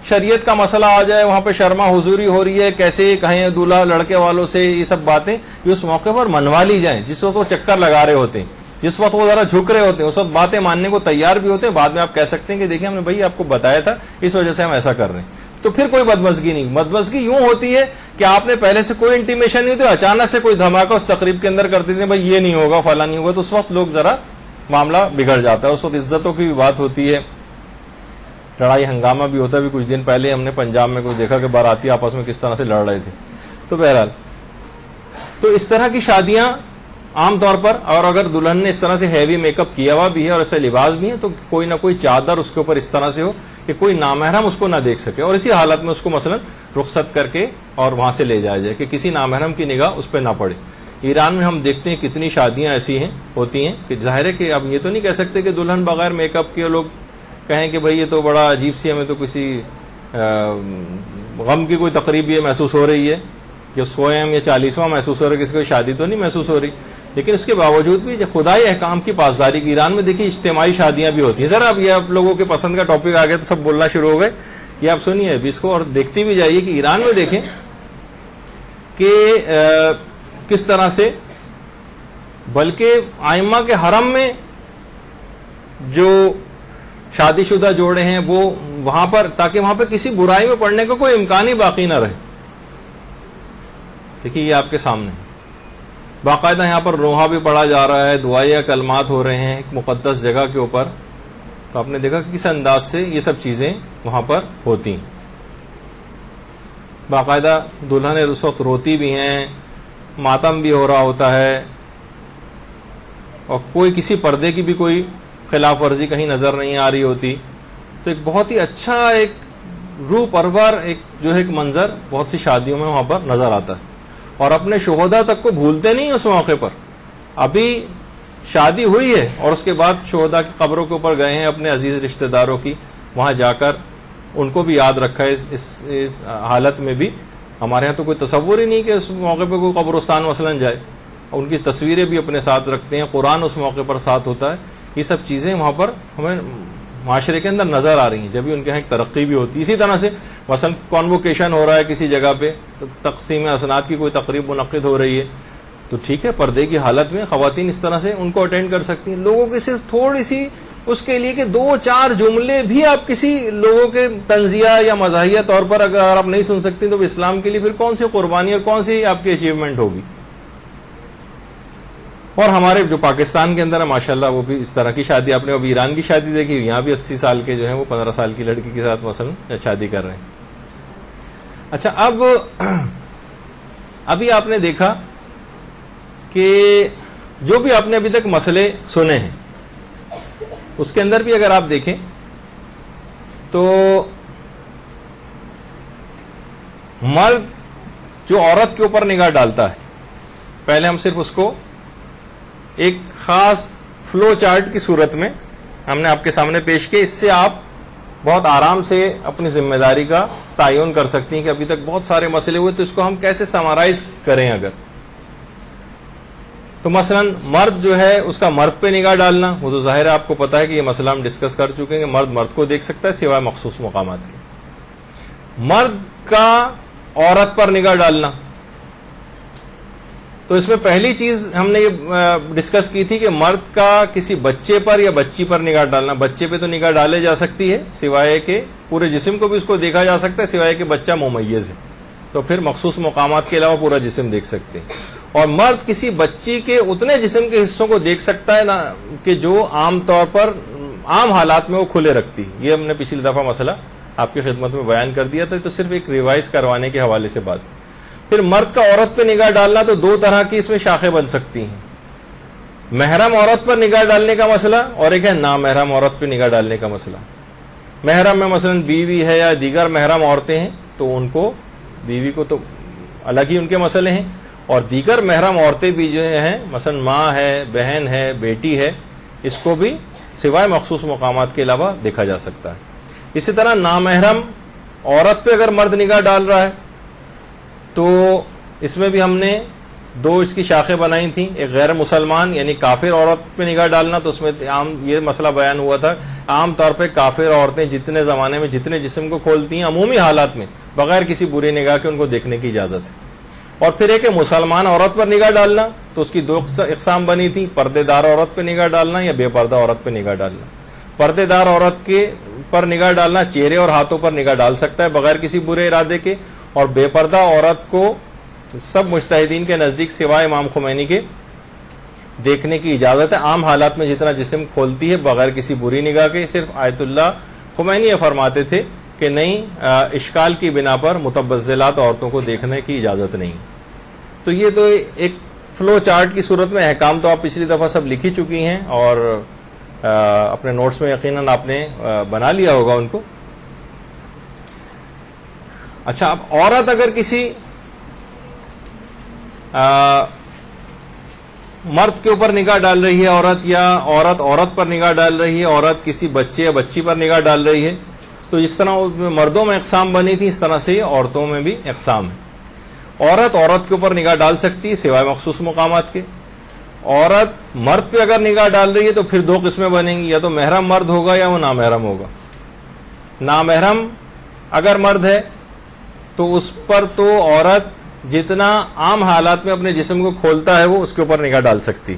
شریعت کا مسئلہ آ جائے، وہاں پہ شرما حضوری ہو رہی ہے، کیسے کہیں دولہا لڑکے والوں سے، یہ سب باتیں یہ اس موقع پر منوا لی جائیں. جس وقت وہ چکر لگا رہے ہوتے ہیں، جس وقت وہ ذرا جھک رہے ہوتے ہیں، اس وقت باتیں ماننے کو تیار بھی ہوتے ہیں. بعد میں آپ کہہ سکتے ہیں کہ دیکھیں ہم نے بھائی آپ کو بتایا تھا، اس وجہ سے ہم ایسا کر رہے ہیں. تو پھر کوئی بدمزگی نہیں. بدمزگی یوں ہوتی ہے کہ آپ نے پہلے سے کوئی انٹیمیشن نہیں ہوتی، اچانک سے کوئی دھماکہ اس تقریب کے اندر کرتے تھے، بھائی یہ نہیں ہوگا، فلاں نہیں ہوگا، تو اس وقت لوگ ذرا معاملہ بگڑ جاتا ہے. اس وقت عزتوں کی بھی بات ہوتی ہے، لڑائی ہنگامہ بھی ہوتا ہے. بھی کچھ دن پہلے ہم نے پنجاب میں کچھ دیکھا کہ باراتی آپس میں کس طرح سے لڑ رہے تھے. تو بہرحال تو اس طرح کی شادیاں عام طور پر، اور اگر دلہن نے اس طرح سے ہیوی میک اپ کیا ہوا بھی ہے اور ایسے لباس بھی ہیں، تو کوئی نہ کوئی چادر اس کے اوپر اس طرح سے ہو کہ کوئی نامحرم اس کو نہ دیکھ سکے، اور اسی حالت میں اس کو مثلا رخصت کر کے اور وہاں سے لے جایا جائے کہ کسی نامحرم کی نگاہ اس پہ نہ پڑے. ایران میں ہم دیکھتے ہیں کتنی شادیاں ایسی ہیں ہوتی ہیں کہ ظاہر ہے کہ اب یہ تو نہیں کہہ سکتے کہ دلہن بغیر میک اپ کے، لوگ کہیں کہ بھئی یہ تو بڑا عجیب سی، ہمیں تو کسی غم کی کوئی تقریب یہ محسوس ہو رہی ہے کہ 100 یا 40واں محسوس ہو رہا ہے، کسی کو شادی تو نہیں محسوس ہو رہی. لیکن اس کے باوجود بھی خدائی احکام کی پاسداری کی، ایران میں دیکھیے اجتماعی شادیاں بھی ہوتی ہیں. ذرا اب یہ آپ لوگوں کے پسند کا ٹاپک آ گیا تو سب بولنا شروع ہو گئے. یہ آپ سنیے ابھی اس کو اور دیکھتے بھی جائیے کہ ایران میں دیکھیں کہ کس طرح سے، بلکہ ائمہ کے حرم میں جو شادی شدہ جوڑے ہیں وہ وہاں پر، تاکہ وہاں پہ کسی برائی میں پڑنے کا کوئی امکان ہی باقی نہ رہے. دیکھیے یہ آپ کے سامنے باقاعدہ یہاں پر روحا بھی پڑھا جا رہا ہے، دعائیں کلمات ہو رہے ہیں ایک مقدس جگہ کے اوپر. تو آپ نے دیکھا کہ کس انداز سے یہ سب چیزیں وہاں پر ہوتی ہیں. باقاعدہ دلہن اس وقت روتی بھی ہیں، ماتم بھی ہو رہا ہوتا ہے، اور کوئی کسی پردے کی بھی کوئی خلاف ورزی کہیں نظر نہیں آ رہی ہوتی. تو ایک بہت ہی اچھا ایک روح پرور ایک جو ہے ایک منظر بہت سی شادیوں میں وہاں پر نظر آتا ہے. اور اپنے شہداء تک کو بھولتے نہیں اس موقع پر. ابھی شادی ہوئی ہے اور اس کے بعد شہداء کی قبروں کے اوپر گئے ہیں اپنے عزیز رشتہ داروں کی، وہاں جا کر ان کو بھی یاد رکھا ہے. اس حالت میں بھی ہمارے ہاں تو کوئی تصور ہی نہیں کہ اس موقع پہ کوئی قبرستان مثلا جائے. ان کی تصویریں بھی اپنے ساتھ رکھتے ہیں، قرآن اس موقع پر ساتھ ہوتا ہے. یہ سب چیزیں وہاں پر ہمیں معاشرے کے اندر نظر آ رہی ہیں، جبھی ان کے یہاں ایک ترقی بھی ہوتی ہے. اسی طرح سے مثلا کانووکیشن ہو رہا ہے کسی جگہ پہ، تقسیم اسناد کی کوئی تقریب منعقد ہو رہی ہے، تو ٹھیک ہے پردے کی حالت میں خواتین اس طرح سے ان کو اٹینڈ کر سکتی ہیں. لوگوں کی صرف تھوڑی سی اس کے لیے کہ 2-4 جملے بھی آپ کسی لوگوں کے تنزیہ یا مزاحیہ طور پر اگر آپ نہیں سن سکتی تو اسلام کے لیے پھر کون سی قربانی اور کون سی آپ کی اچیومنٹ ہوگی. اور ہمارے جو پاکستان کے اندر ہے ماشاءاللہ وہ بھی اس طرح کی شادی، آپ نے ابھی ایران کی شادی دیکھی، یہاں بھی 80 سال کے جو ہیں وہ 15 سال کی لڑکی کے ساتھ مثلا شادی کر رہے ہیں. اچھا ابھی آپ نے دیکھا کہ جو بھی آپ نے ابھی تک مسئلے سنے ہیں اس کے اندر بھی اگر آپ دیکھیں تو مرد جو عورت کے اوپر نگاہ ڈالتا ہے، پہلے ہم صرف اس کو ایک خاص فلو چارٹ کی صورت میں ہم نے آپ کے سامنے پیش کیا. اس سے آپ بہت آرام سے اپنی ذمہ داری کا تعین کر سکتی ہیں کہ ابھی تک بہت سارے مسئلے ہوئے تو اس کو ہم کیسے سمرائز کریں. اگر تو مثلا مرد جو ہے اس کا مرد پہ نگاہ ڈالنا، وہ تو ظاہر ہے آپ کو پتا ہے کہ یہ مسئلہ ہم ڈسکس کر چکے ہیں کہ مرد مرد کو دیکھ سکتا ہے سوائے مخصوص مقامات کے. مرد کا عورت پر نگاہ ڈالنا، تو اس میں پہلی چیز ہم نے یہ ڈسکس کی تھی کہ مرد کا کسی بچے پر یا بچی پر نگاہ ڈالنا. بچے پہ تو نگاہ ڈالے جا سکتی ہے سوائے کہ پورے جسم کو بھی اس کو دیکھا جا سکتا ہے سوائے کہ بچہ ممیز ہے، تو پھر مخصوص مقامات کے علاوہ پورا جسم دیکھ سکتے ہیں. اور مرد کسی بچی کے اتنے جسم کے حصوں کو دیکھ سکتا ہے نا کہ جو عام طور پر عام حالات میں وہ کھلے رکھتی. یہ ہم نے پچھلی دفعہ مسئلہ آپ کی خدمت میں بیان کر دیا تھا، تو صرف ایک ریوائز کروانے کے حوالے سے بات. پھر مرد کا عورت پہ نگاہ ڈالنا، تو 2 طرح کی اس میں شاخیں بن سکتی ہیں. محرم عورت پر نگاہ ڈالنے کا مسئلہ اور ایک ہے نامحرم عورت پہ نگاہ ڈالنے کا مسئلہ. محرم میں مثلا بیوی ہے یا دیگر محرم عورتیں ہیں تو ان کو، بیوی کو تو الگ ہی ان کے مسئلے ہیں، اور دیگر محرم عورتیں بھی جو ہیں مثلا ماں ہے، بہن ہے، بیٹی ہے، اس کو بھی سوائے مخصوص مقامات کے علاوہ دیکھا جا سکتا ہے. اسی طرح نامحرم عورت پہ اگر مرد نگاہ ڈال رہا ہے تو اس میں بھی ہم نے 2 اس کی شاخیں بنائی تھیں. ایک غیر مسلمان یعنی کافر عورت پہ نگاہ ڈالنا، تو اس میں عام یہ مسئلہ بیان ہوا تھا عام طور پہ کافر عورتیں جتنے زمانے میں جتنے جسم کو کھولتی ہیں عمومی حالات میں بغیر کسی بری نگاہ کے ان کو دیکھنے کی اجازت ہے. اور پھر ایک ہے مسلمان عورت پر نگاہ ڈالنا، تو اس کی 2 اقسام بنی تھی، پردے دار عورت پہ نگاہ ڈالنا یا بے پردہ عورت پہ نگاہ ڈالنا. پردے دار عورت کے پر نگاہ ڈالنا چہرے اور ہاتھوں پر نگاہ ڈال سکتا ہے بغیر کسی برے ارادے کے، اور بے پردہ عورت کو سب مجتہدین کے نزدیک سوائے امام خمینی کے دیکھنے کی اجازت ہے عام حالات میں جتنا جسم کھولتی ہے بغیر کسی بری نگاہ کے. صرف آیت اللہ خمینی یہ فرماتے تھے کہ نہیں، اشکال کی بنا پر متبذلات عورتوں کو دیکھنے کی اجازت نہیں. تو یہ تو ایک فلو چارٹ کی صورت میں احکام تو آپ پچھلی دفعہ سب لکھی چکی ہیں اور اپنے نوٹس میں یقیناً آپ نے بنا لیا ہوگا ان کو. اچھا، اب عورت اگر کسی مرد کے اوپر نگاہ ڈال رہی ہے، عورت یا عورت عورت پر نگاہ ڈال رہی ہے، عورت کسی بچے یا بچی پر نگاہ ڈال رہی ہے، تو جس طرح مردوں میں اقسام بنی تھی اس طرح سے عورتوں میں بھی اقسام ہے. عورت عورت کے اوپر نگاہ ڈال سکتی ہے سوائے مخصوص مقامات کے. عورت مرد پہ اگر نگاہ ڈال رہی ہے تو پھر 2 قسمیں بنیں گی، یا تو محرم مرد ہوگا یا وہ نامحرم ہوگا. نامحرم اگر مرد ہے تو اس پر تو عورت جتنا عام حالات میں اپنے جسم کو کھولتا ہے وہ اس کے اوپر نگاہ ڈال سکتی،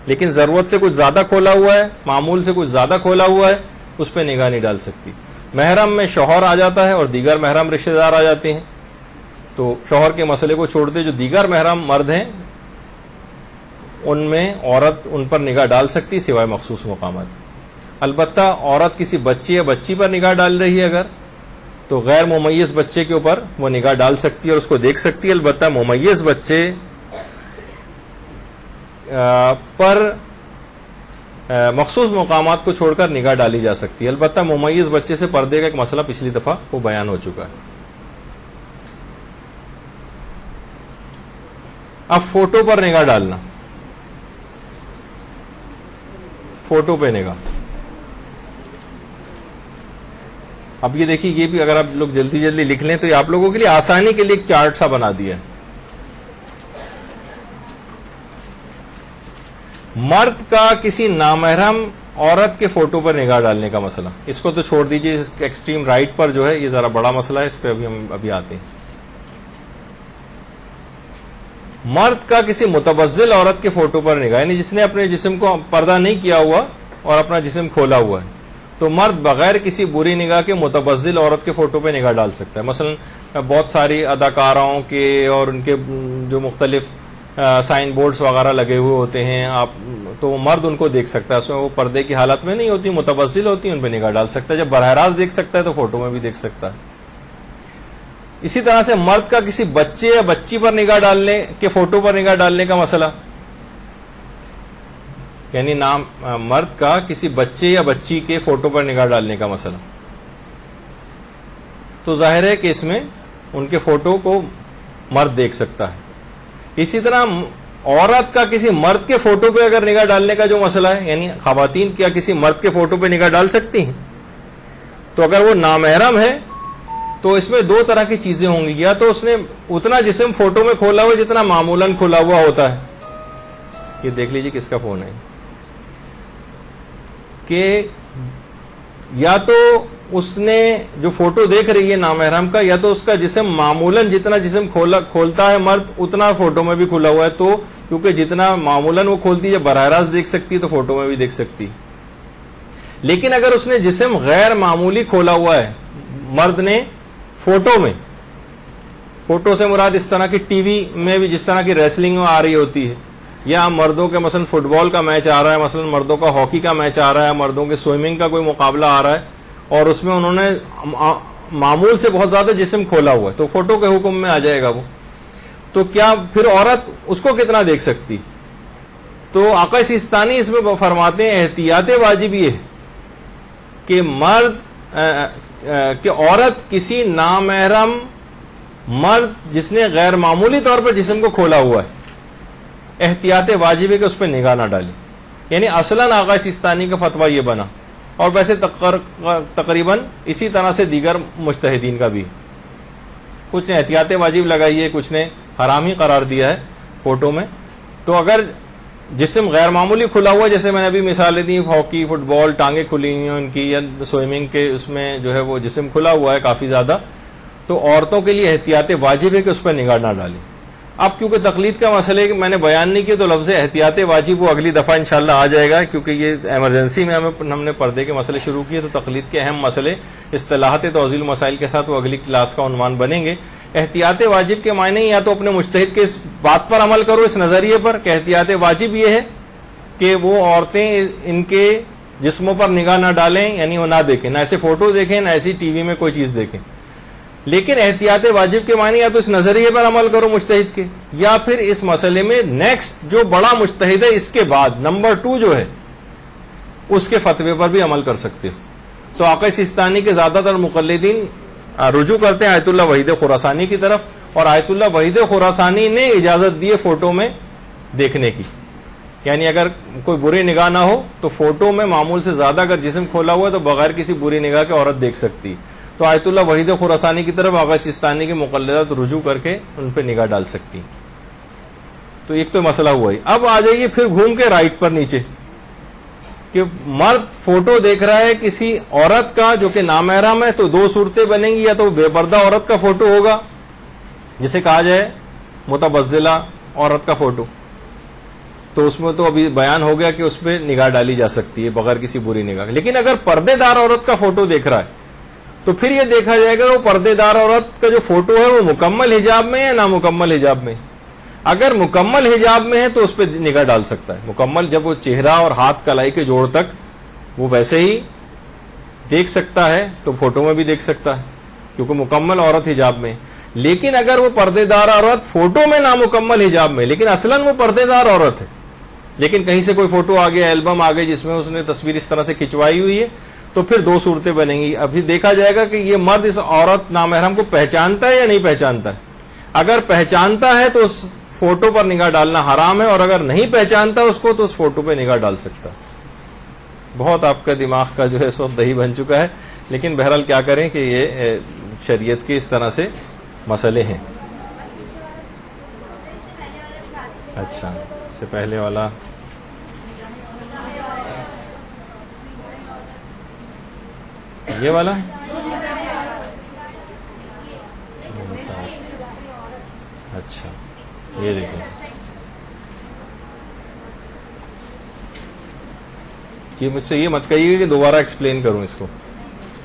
لیکن ضرورت سے کچھ زیادہ کھولا ہوا ہے، معمول سے کچھ زیادہ کھولا ہوا ہے، اس پہ نگاہ نہیں ڈال سکتی۔ محرم میں شوہر آ جاتا ہے اور دیگر محرم رشتہ دار آ جاتے ہیں، تو شوہر کے مسئلے کو چھوڑتے جو دیگر محرم مرد ہیں ان میں عورت ان پر نگاہ ڈال سکتی سوائے مخصوص مقامات۔ البتہ عورت کسی بچے یا بچی پر نگاہ ڈال رہی ہے اگر، تو غیر ممیز بچے کے اوپر وہ نگاہ ڈال سکتی ہے اور اس کو دیکھ سکتی ہے۔ البتہ ممیز بچے پر مخصوص مقامات کو چھوڑ کر نگاہ ڈالی جا سکتی ہے۔ البتہ ممیز بچے سے پردے کا ایک مسئلہ پچھلی دفعہ وہ بیان ہو چکا ہے۔ اب فوٹو پر نگاہ ڈالنا، فوٹو پہ نگاہ۔ اب یہ دیکھیے، یہ بھی اگر آپ لوگ جلدی جلدی لکھ لیں تو یہ آپ لوگوں کے لیے آسانی کے لیے ایک چارٹ سا بنا دیا ہے۔ مرد کا کسی نامحرم عورت کے فوٹو پر نگاہ ڈالنے کا مسئلہ، اس کو تو چھوڑ دیجئے، ایکسٹریم رائٹ پر جو ہے یہ ذرا بڑا مسئلہ ہے، اس پہ ابھی آتے ہیں۔ مرد کا کسی متبذل عورت کے فوٹو پر نگاہ، یعنی جس نے اپنے جسم کو پردہ نہیں کیا ہوا اور اپنا جسم کھولا ہوا ہے، تو مرد بغیر کسی بری نگاہ کے متبذل عورت کے فوٹو پہ نگاہ ڈال سکتا ہے۔ مثلا بہت ساری اداکاراؤں کے اور ان کے جو مختلف سائن بورڈز وغیرہ لگے ہوئے ہوتے ہیں، آپ تو مرد ان کو دیکھ سکتا ہے، اس میں وہ پردے کی حالت میں نہیں ہوتی، متبذل ہوتی، ان پہ نگاہ ڈال سکتا ہے۔ جب براہ راست دیکھ سکتا ہے تو فوٹو میں بھی دیکھ سکتا ہے۔ اسی طرح سے مرد کا کسی بچے یا بچی پر نگاہ ڈالنے کے فوٹو پر نگاہ ڈالنے کا مسئلہ، یعنی مرد کا کسی بچے یا بچی کے فوٹو پر نگاہ ڈالنے کا مسئلہ، تو ظاہر ہے کہ اس میں ان کے فوٹو کو مرد دیکھ سکتا ہے۔ اسی طرح عورت کا کسی مرد کے فوٹو پہ اگر نگاہ ڈالنے کا جو مسئلہ ہے، یعنی خواتین کیا کسی مرد کے فوٹو پہ نگاہ ڈال سکتی ہیں، تو اگر وہ نامحرم ہے تو اس میں دو طرح کی چیزیں ہوں گی، یا تو اس نے اتنا جسم فوٹو میں کھولا ہوا جتنا معمولاً کھلا ہوا ہوتا ہے، یہ دیکھ لیجیے کس کا فون ہے، کہ یا تو اس نے جو فوٹو دیکھ رہی ہے نامحرم کا، یا تو اس کا جسم معمولاً جتنا جسم کھولتا ہے مرد اتنا فوٹو میں بھی کھلا ہوا ہے، تو کیونکہ جتنا معمولاً وہ کھولتی ہے جب براہ راست دیکھ سکتی ہے تو فوٹو میں بھی دیکھ سکتی۔ لیکن اگر اس نے جسم غیر معمولی کھولا ہوا ہے مرد نے فوٹو میں، فوٹو سے مراد اس طرح کی ٹی وی میں بھی جس طرح کی ریسلنگ میں آ رہی ہوتی ہے، یا مردوں کے مثلا فٹ بال کا میچ آ رہا ہے، مثلا مردوں کا ہاکی کا میچ آ رہا ہے، مردوں کے سوئمنگ کا کوئی مقابلہ آ رہا ہے، اور اس میں انہوں نے معمول سے بہت زیادہ جسم کھولا ہوا ہے، تو فوٹو کے حکم میں آ جائے گا وہ۔ تو کیا پھر عورت اس کو کتنا دیکھ سکتی؟ تو آقا سیستانی اس میں فرماتے ہیں احتیاط واجب یہ ہے کہ کہ عورت کسی نامحرم مرد جس نے غیر معمولی طور پر جسم کو کھولا ہوا ہے، احتیاط واجب ہے کہ اس پہ نگاہ نہ ڈالے۔ یعنی اصلاً آقا سیستانی کا فتویٰ یہ بنا، اور ویسے تقریباً اسی طرح سے دیگر مجتہدین کا بھی، کچھ نے احتیاط واجب لگائی ہے، کچھ نے حرام ہی قرار دیا ہے فوٹو میں۔ تو اگر جسم غیر معمولی کھلا ہوا، جیسے میں نے ابھی مثالیں دی، ہاکی، فٹ بال، ٹانگیں کھلی ہوئی ہیں ان کی، یا سوئمنگ کے اس میں جو ہے وہ جسم کھلا ہوا ہے کافی زیادہ، تو عورتوں کے لیے احتیاط واجب ہے کہ اس پر نگاہ نہ ڈالیں۔ اب کیونکہ تقلید کا مسئلہ میں نے بیان نہیں کیا تو لفظ احتیاط واجب وہ اگلی دفعہ انشاءاللہ آ جائے گا، کیونکہ یہ ایمرجنسی میں ہم نے پردے کے مسئلے شروع کیے، تو تقلید کے اہم مسئلے اصطلاحات توضیح المسائل کے ساتھ وہ اگلی کلاس کا عنوان بنیں گے۔ احتیاط واجب کے معنی یا تو اپنے مجتہد کے اس بات پر عمل کرو، اس نظریے پر کہ احتیاط واجب یہ ہے کہ وہ عورتیں ان کے جسموں پر نگاہ نہ ڈالیں، یعنی وہ نہ دیکھیں، نہ ایسے فوٹو دیکھیں، نہ ایسی ٹی وی میں کوئی چیز دیکھیں۔ لیکن احتیاط واجب کے معنی یا تو اس نظریے پر عمل کرو مجتہد کے، یا پھر اس مسئلے میں نیکسٹ جو بڑا مجتہد ہے اس کے بعد نمبر 2 جو ہے اس کے فتوے پر بھی عمل کر سکتے ہو۔ تو آقا سیستانی کے زیادہ تر مقلدین رجوع کرتے ہیں آیت اللہ وحید خراسانی کی طرف، اور آیت اللہ وحید خراسانی نے اجازت دی ہے فوٹو میں دیکھنے کی، یعنی اگر کوئی بری نگاہ نہ ہو تو فوٹو میں معمول سے زیادہ اگر جسم کھولا ہوا ہے تو بغیر کسی بری نگاہ کے عورت دیکھ سکتی، تو آیت اللہ وحید خراسانی کی طرف آقا سیستانی کے مقلدات رجوع کر کے ان پہ نگاہ ڈال سکتی۔ تو ایک تو مسئلہ ہوا ہی۔ اب آ جائیے پھر گھوم کے رائٹ پر نیچے، کہ مرد فوٹو دیکھ رہا ہے کسی عورت کا جو کہ نامحرم ہے، تو دو صورتیں بنیں گی، یا تو بے پردہ عورت کا فوٹو ہوگا جسے کہا جائے متبذلہ عورت کا فوٹو، تو اس میں تو ابھی بیان ہو گیا کہ اس پہ نگاہ ڈالی جا سکتی ہے بغیر کسی بری نگاہ۔ لیکن اگر پردے دار عورت کا فوٹو دیکھ رہا ہے تو پھر یہ دیکھا جائے گا وہ پردے دار عورت کا جو فوٹو ہے وہ مکمل حجاب میں ہے یا نامکمل حجاب میں۔ اگر مکمل حجاب میں ہے تو اس پہ نگاہ ڈال سکتا ہے، مکمل جب وہ چہرہ اور ہاتھ کلائی کے جوڑ تک وہ ویسے ہی دیکھ سکتا ہے تو فوٹو میں بھی دیکھ سکتا ہے کیونکہ مکمل عورت حجاب میں۔ لیکن اگر وہ پردے دار عورت فوٹو میں نامکمل حجاب میں، لیکن اصلاً وہ پردے دار عورت ہے، لیکن کہیں سے کوئی فوٹو آ گیا، البم آ گئی جس میں اس نے تصویر اس طرح سے کھنچوائی ہوئی ہے، تو پھر دو صورتیں بنیں گی۔ ابھی دیکھا جائے گا کہ یہ مرد اس عورت نامحرم کو پہچانتا ہے یا نہیں پہچانتا ہے۔ اگر پہچانتا ہے تو اس فوٹو پر نگاہ ڈالنا حرام ہے، اور اگر نہیں پہچانتا اس کو تو اس فوٹو پہ نگاہ ڈال سکتا ہے۔ بہت آپ کا دماغ کا جو ہے اس وقت دہی بن چکا ہے، لیکن بہرحال کیا کریں کہ یہ شریعت کے اس طرح سے مسئلے ہیں۔ اچھا، اس سے پہلے والا یہ والا اچھا، یہ دیکھیں کہ مجھ سے یہ مت کہیے کہ دوبارہ ایکسپلین کروں اس کو،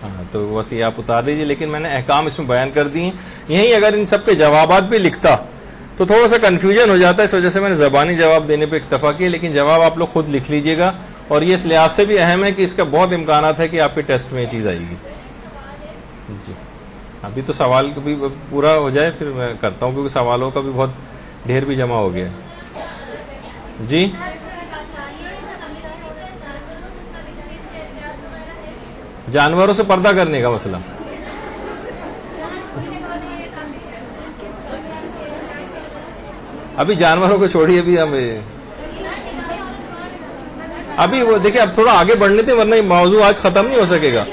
ہاں تو بس یہ آپ اتار لیجیے، لیکن میں نے احکام اس میں بیان کر دی ہیں۔ یہیں اگر ان سب کے جوابات بھی لکھتا تو تھوڑا سا کنفیوژن ہو جاتا ہے، اس وجہ سے میں نے زبانی جواب دینے پہ اکتفا کیا، لیکن جواب آپ لوگ خود لکھ لیجیے گا، اور یہ اس لحاظ سے بھی اہم ہے کہ اس کا بہت امکانات ہے کہ آپ کے ٹیسٹ میں یہ چیز آئے گی۔ جی ابھی تو سوال بھی پورا ہو جائے پھر میں کرتا ہوں، کیونکہ سوالوں کا بھی بہت ڈھیر بھی جمع ہو گیا ہے۔ جی جانوروں سے پردہ کرنے کا مسئلہ، ابھی جانوروں کو چھوڑیے، ابھی وہ دیکھیں، اب تھوڑا آگے بڑھنے تھے ورنہ یہ موضوع آج ختم نہیں ہو سکے گا۔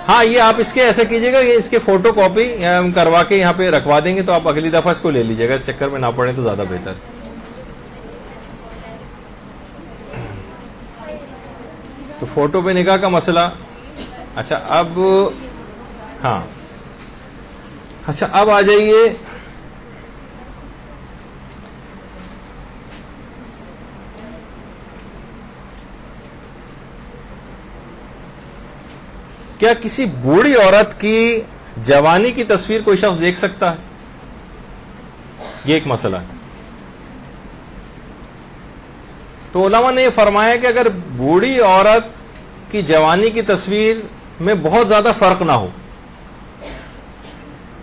ہاں یہ آپ اس کے ایسا کیجیے گا کہ اس کے فوٹو کاپی کروا کے یہاں پہ رکھوا دیں گے، تو آپ اگلی دفعہ اس کو لے لیجیے گا، اس چکر میں نہ پڑے تو زیادہ بہتر۔ تو فوٹو پہ نگاہ کا مسئلہ، اچھا اب ہاں اچھا اب آ جائیے کیا کسی بوڑھی عورت کی جوانی کی تصویر کوئی شخص دیکھ سکتا ہے؟ یہ ایک مسئلہ ہے۔ تو علماء نے یہ فرمایا کہ اگر بوڑھی عورت کی جوانی کی تصویر میں بہت زیادہ فرق نہ ہو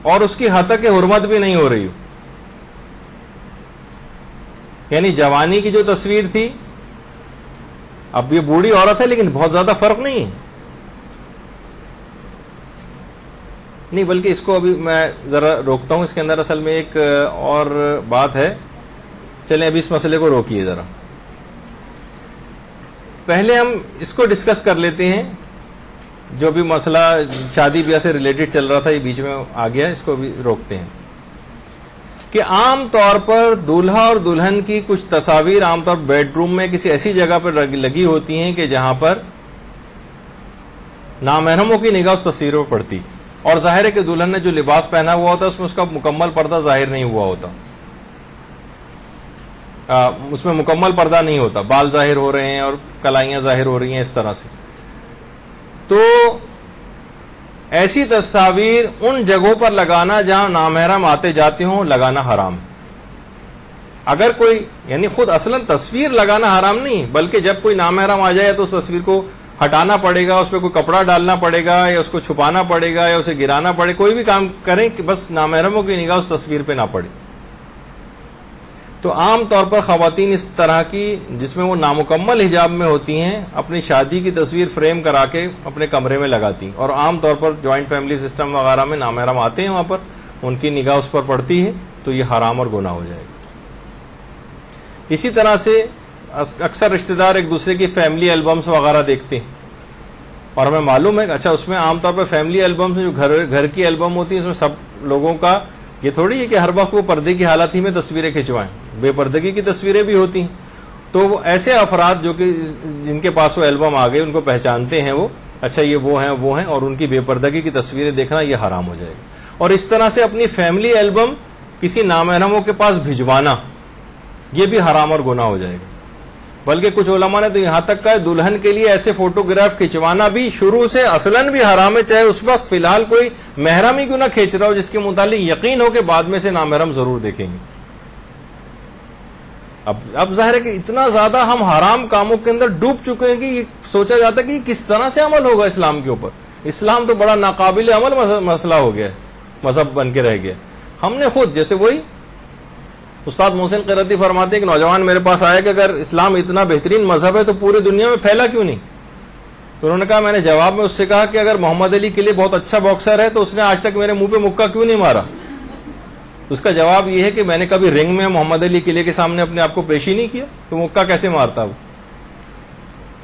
اور اس کی حتک حرمت بھی نہیں ہو رہی ہو، یعنی جوانی کی جو تصویر تھی، اب یہ بوڑھی عورت ہے لیکن بہت زیادہ فرق نہیں ہے، نہیں بلکہ اس کو ابھی میں ذرا روکتا ہوں، اس کے اندر اصل میں ایک اور بات ہے، چلیں ابھی اس مسئلے کو روکیے ذرا، پہلے ہم اس کو ڈسکس کر لیتے ہیں جو بھی مسئلہ شادی بیاہ سے ریلیٹڈ چل رہا تھا، یہ بیچ میں آ گیا، اس کو بھی روکتے ہیں کہ عام طور پر دولہا اور دلہن کی کچھ تصاویر عام طور بیڈ روم میں کسی ایسی جگہ پر لگی ہوتی ہیں کہ جہاں پر نامحرموں کی نگاہ اس تصویروں پر پڑتی، اور ظاہر ہے کہ دلہن نے جو لباس پہنا ہوا ہوتا ہے اس میں اس کا مکمل پردہ ظاہر نہیں ہوا ہوتا، اس میں مکمل پردہ نہیں ہوتا، بال ظاہر ہو رہے ہیں اور کلائیاں ظاہر ہو رہی ہیں اس طرح سے۔ تو ایسی تصاویر ان جگہوں پر لگانا جہاں نامحرم آتے جاتے ہوں لگانا حرام۔ اگر کوئی یعنی خود اصلاً تصویر لگانا حرام نہیں، بلکہ جب کوئی نامحرم آ جائے تو اس تصویر کو ہٹانا پڑے گا، اس پہ کوئی کپڑا ڈالنا پڑے گا، یا اس کو چھپانا پڑے گا، یا اسے گرانا پڑے، کوئی بھی کام کریں کہ بس نامحرموں کی نگاہ اس تصویر پہ نہ پڑے۔ تو عام طور پر خواتین اس طرح کی جس میں وہ نامکمل حجاب میں ہوتی ہیں اپنی شادی کی تصویر فریم کرا کے اپنے کمرے میں لگاتی ہیں، اور عام طور پر جوائنٹ فیملی سسٹم وغیرہ میں نامحرم آتے ہیں، وہاں پر ان کی نگاہ اس پر پڑتی ہے، تو یہ حرام اور گناہ ہو جائے گا۔ اسی طرح سے اکثر رشتہ دار ایک دوسرے کی فیملی البمز وغیرہ دیکھتے ہیں، اور ہمیں معلوم ہے کہ اچھا اس میں عام طور پر فیملی البمز جو گھر کی البم ہوتی ہیں اس میں سب لوگوں کا یہ تھوڑی ہے کہ ہر وقت وہ پردے کی حالت ہی میں تصویریں کھنچوائیں، بے پردگی کی تصویریں بھی ہوتی ہیں، تو وہ ایسے افراد جو کہ جن کے پاس وہ البم آ گئے ان کو پہچانتے ہیں وہ اچھا یہ وہ ہیں اور ان کی بے پردگی کی تصویریں دیکھنا یہ حرام ہو جائے گا. اور اس طرح سے اپنی فیملی البم کسی نامحرموں کے پاس بھجوانا یہ بھی حرام اور گناہ ہو جائے گا. بلکہ کچھ علماء نے تو یہاں تک کہا دلہن کے لیے ایسے فوٹوگراف کھنچوانا بھی شروع سے اصلاً بھی حرام ہے, چاہے اس وقت فی الحال کوئی محرم ہی کیوں نہ کھینچ رہا ہو جس کے متعلق یقین ہو کہ بعد میں سے نامحرم ضرور دیکھیں گے. اب ظاہر ہے کہ اتنا زیادہ ہم حرام کاموں کے اندر ڈوب چکے ہیں کہ یہ سوچا جاتا ہے کہ کس طرح سے عمل ہوگا اسلام کے اوپر. اسلام تو بڑا ناقابل عمل مسئلہ ہو گیا ہے, مذہب بن کے رہ گیا. ہم نے خود جیسے وہی استاد محسن قرتی فرماتے ہیں کہ نوجوان میرے پاس آیا کہ اگر اسلام اتنا بہترین مذہب ہے تو پوری دنیا میں پھیلا کیوں نہیں. تو انہوں نے کہا, میں نے جواب میں اس سے کہا کہ اگر محمد علی کے لیے بہت اچھا باکسر ہے تو اس نے آج تک میرے منہ پہ مکہ کیوں نہیں مارا. اس کا جواب یہ ہے کہ میں نے کبھی رنگ میں محمد علی قلعے کے سامنے اپنے آپ کو پیش ہی نہیں کیا, تو مکہ کیسے مارتا وہ.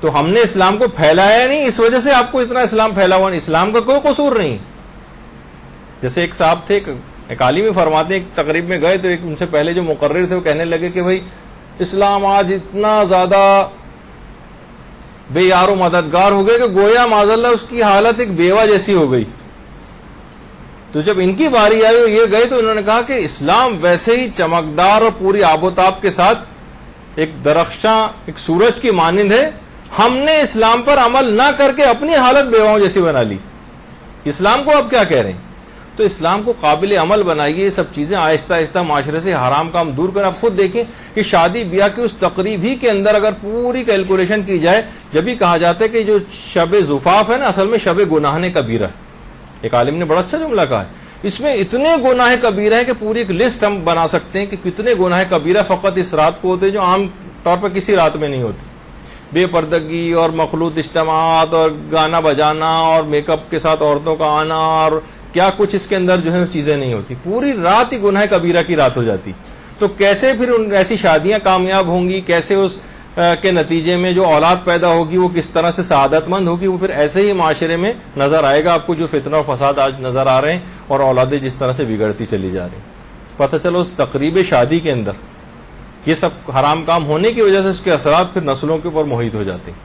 تو ہم نے اسلام کو پھیلایا نہیں, اس وجہ سے آپ کو اتنا اسلام پھیلا ہوا نہیں. اسلام کا کوئی قصور نہیں. جیسے ایک صاحب تھے, ایک عالم فرماتے ہیں, ایک تقریب میں گئے تو ایک ان سے پہلے جو مقرر تھے وہ کہنے لگے کہ بھائی اسلام آج اتنا زیادہ بے یار و مددگار ہو گئے کہ گویا معاذ اللہ اس کی حالت ایک بیوہ جیسی ہو گئی. تو جب ان کی باری آئی اور یہ گئے تو انہوں نے کہا کہ اسلام ویسے ہی چمکدار اور پوری آب و تاب کے ساتھ ایک درخشاں ایک سورج کی مانند ہے. ہم نے اسلام پر عمل نہ کر کے اپنی حالت بیواؤں جیسی بنا لی. اسلام کو اب کیا کہہ رہے ہیں؟ تو اسلام کو قابل عمل بنائیے. یہ سب چیزیں آہستہ آہستہ معاشرے سے حرام کام دور کریں. آپ خود دیکھیں کہ شادی بیاہ کی اس تقریب ہی کے اندر اگر پوری کیلکولیشن کی جائے, جب ہی کہا جاتا ہے کہ جو شب زفاف ہے نا اصل میں شب گناہ کبیرہ ہے. ایک عالم نے بڑا اچھا جملہ کہا ہے, اس میں اتنے گناہ کبیرہ ہیں کہ پوری ایک لسٹ ہم بنا سکتے ہیں کہ کتنے گناہ کبیرہ فقط اس رات کو ہوتے ہیں جو عام طور پر کسی رات میں نہیں ہوتے. بے پردگی اور مخلوط اجتماعات اور گانا بجانا اور میک اپ کے ساتھ عورتوں کا آنا اور کیا کچھ اس کے اندر جو ہے چیزیں نہیں ہوتی. پوری رات ہی گناہ کبیرہ کی رات ہو جاتی. تو کیسے پھر ایسی شادیاں کامیاب ہوں گی, کیسے اس کے نتیجے میں جو اولاد پیدا ہوگی وہ کس طرح سے سعادت مند ہوگی. وہ پھر ایسے ہی معاشرے میں نظر آئے گا آپ کو جو فتنہ اور فساد آج نظر آ رہے ہیں اور اولادیں جس طرح سے بگڑتی چلی جا رہی ہیں. پتہ چلو اس تقریب شادی کے اندر یہ سب حرام کام ہونے کی وجہ سے اس کے اثرات پھر نسلوں کے اوپر محیط ہو جاتے ہیں.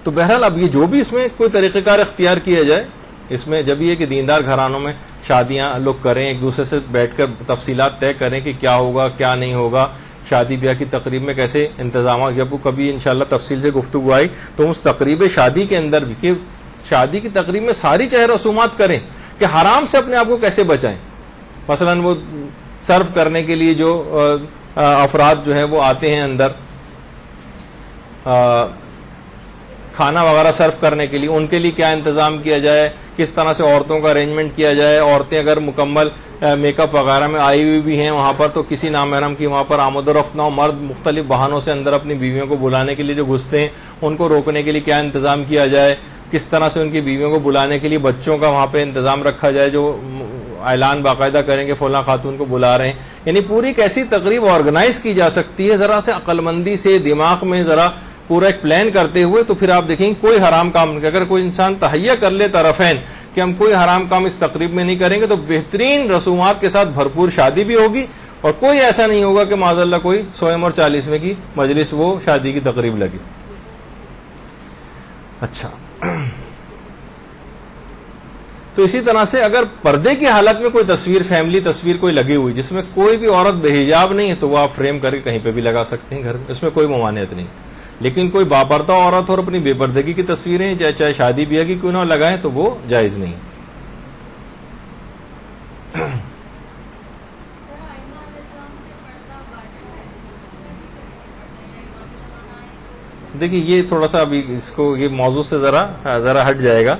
تو بہرحال اب یہ جو بھی اس میں کوئی طریقہ کار اختیار کیا جائے, اس میں جب یہ کہ دیندار گھرانوں میں شادیاں لوگ کریں, ایک دوسرے سے بیٹھ کر تفصیلات طے کریں کہ کیا ہوگا کیا نہیں ہوگا, شادی بیاہ کی تقریب میں کیسے انتظامات, جب وہ کبھی انشاءاللہ تفصیل سے گفتگو آئی تو اس تقریب شادی کے اندر بھی کہ شادی کی تقریب میں ساری چاہے رسومات کریں کہ حرام سے اپنے آپ کو کیسے بچائیں. مثلا وہ سرو کرنے کے لیے جو افراد جو ہیں وہ آتے ہیں اندر کھانا وغیرہ سرو کرنے کے لیے, ان کے لیے کیا انتظام کیا جائے, کس طرح سے عورتوں کا ارینجمنٹ کیا جائے. عورتیں اگر مکمل میک اپ وغیرہ میں آئی ہوئی بھی ہیں وہاں پر تو کسی نامحرم کی وہاں پر آمد و رفت نہ ہو. مرد مختلف بہانوں سے اندر اپنی بیویوں کو بلانے کے لیے جو گھستے ہیں ان کو روکنے کے لیے کیا انتظام کیا جائے, کس طرح سے ان کی بیویوں کو بلانے کے لیے بچوں کا وہاں پہ انتظام رکھا جائے جو اعلان باقاعدہ کریں کہ فلاں خاتون کو بلا رہے ہیں. یعنی پوری کیسی تقریب آرگنائز کی جا سکتی ہے ذرا سے عقل مندی سے, دماغ میں ذرا پورا ایک پلان کرتے ہوئے, تو پھر آپ دیکھیں کوئی حرام کام اگر کوئی انسان تہیہ کر لے طرفین کہ ہم کوئی حرام کام اس تقریب میں نہیں کریں گے تو بہترین رسومات کے ساتھ بھرپور شادی بھی ہوگی اور کوئی ایسا نہیں ہوگا کہ معاذ اللہ کوئی 100 اور 40ویں کی مجلس وہ شادی کی تقریب لگے. اچھا, تو اسی طرح سے اگر پردے کی حالت میں کوئی تصویر, فیملی تصویر کوئی لگی ہوئی جس میں کوئی بھی عورت بے حجاب نہیں ہے تو وہ آپ فریم کر کے کہیں پہ بھی لگا سکتے ہیں گھر میں, اس میں کوئی ممانعت نہیں. لیکن کوئی باپردہ عورت اور اپنی بے پردگی کی تصویریں چاہے شادی بیاہ کی کیوں نہ لگائیں تو وہ جائز نہیں. دیکھیے یہ تھوڑا سا ابھی اس کو یہ موضوع سے ذرا ہٹ جائے گا,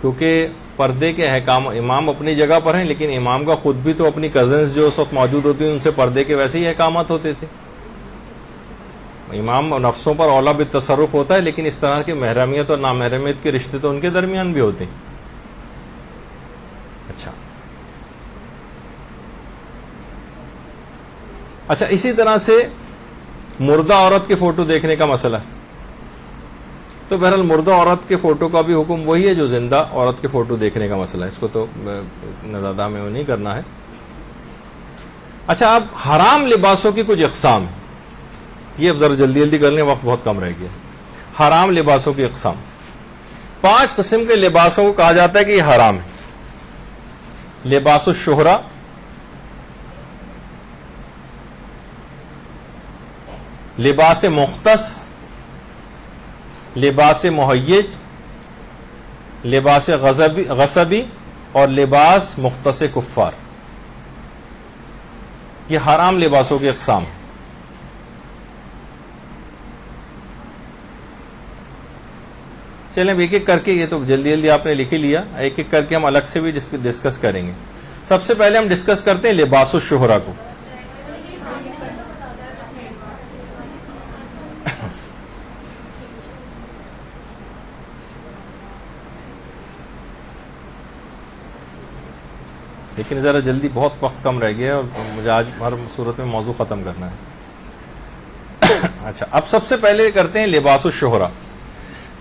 کیونکہ پردے کے احکام امام اپنی جگہ پر ہیں, لیکن امام کا خود بھی تو اپنی کزنز جو اس وقت موجود ہوتی ہیں ان سے پردے کے ویسے ہی احکامات ہوتے تھے. امام نفسوں پر اولا بالتصرف ہوتا ہے, لیکن اس طرح کے محرمیت اور نامحرمیت کے رشتے تو ان کے درمیان بھی ہوتے ہیں. اچھا اسی طرح سے مردہ عورت کے فوٹو دیکھنے کا مسئلہ, تو بہرحال مردہ عورت کے فوٹو کا بھی حکم وہی ہے جو زندہ عورت کے فوٹو دیکھنے کا مسئلہ ہے. اس کو تو زیادہ ہمیں وہ نہیں کرنا ہے. اچھا، اب حرام لباسوں کی کچھ اقسام ہیں، یہ اب ذرا جلدی جلدی کر لیں، وقت بہت کم رہ گیا. حرام لباسوں کی اقسام، 5 قسم کے لباسوں کو کہا جاتا ہے کہ یہ حرام ہے. لباس الشہرہ، لباس مختص، لباس مہیج، لباس غصبی اور لباس مختص کفار. یہ حرام لباسوں کی اقسام. چلیں ایک ایک کر کے، یہ تو جلدی جلدی آپ نے لکھ ہی لیا، ایک ایک کر کے ہم الگ سے بھی ڈسکس کریں گے. سب سے پہلے ہم ڈسکس کرتے ہیں لباس الشہرہ کو. لیکن ذرا جلدی، بہت وقت کم رہ گیا اور مجھے آج ہر صورت میں موضوع ختم کرنا ہے. اچھا، اب سب سے پہلے کرتے ہیں لباس الشہرہ.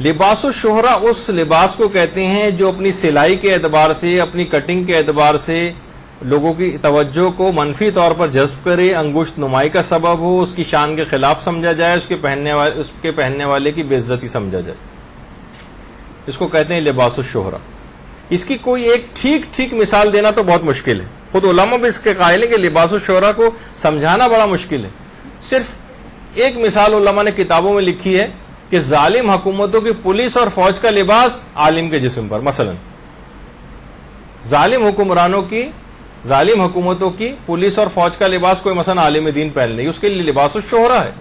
لباس الشہرہ اس لباس کو کہتے ہیں جو اپنی سلائی کے اعتبار سے، اپنی کٹنگ کے اعتبار سے لوگوں کی توجہ کو منفی طور پر جذب کرے، انگشت نمائی کا سبب ہو، اس کی شان کے خلاف سمجھا جائے، اس کے پہننے والے کی بے عزتی سمجھا جائے. اس کو کہتے ہیں لباس الشہرہ. اس کی کوئی ایک ٹھیک مثال دینا تو بہت مشکل ہے. خود علماء بھی اس کے قائل ہیں کہ لباس الشہرہ کو سمجھانا بڑا مشکل ہے. صرف ایک مثال علماء نے کتابوں میں لکھی ہے کہ ظالم حکومتوں کی پولیس اور فوج کا لباس عالم کے جسم پر. مثلا ظالم حکومتوں کی پولیس اور فوج کا لباس کوئی مثلا عالم دین پہن لے، اس کے لیے لباس الشہرہ ہے.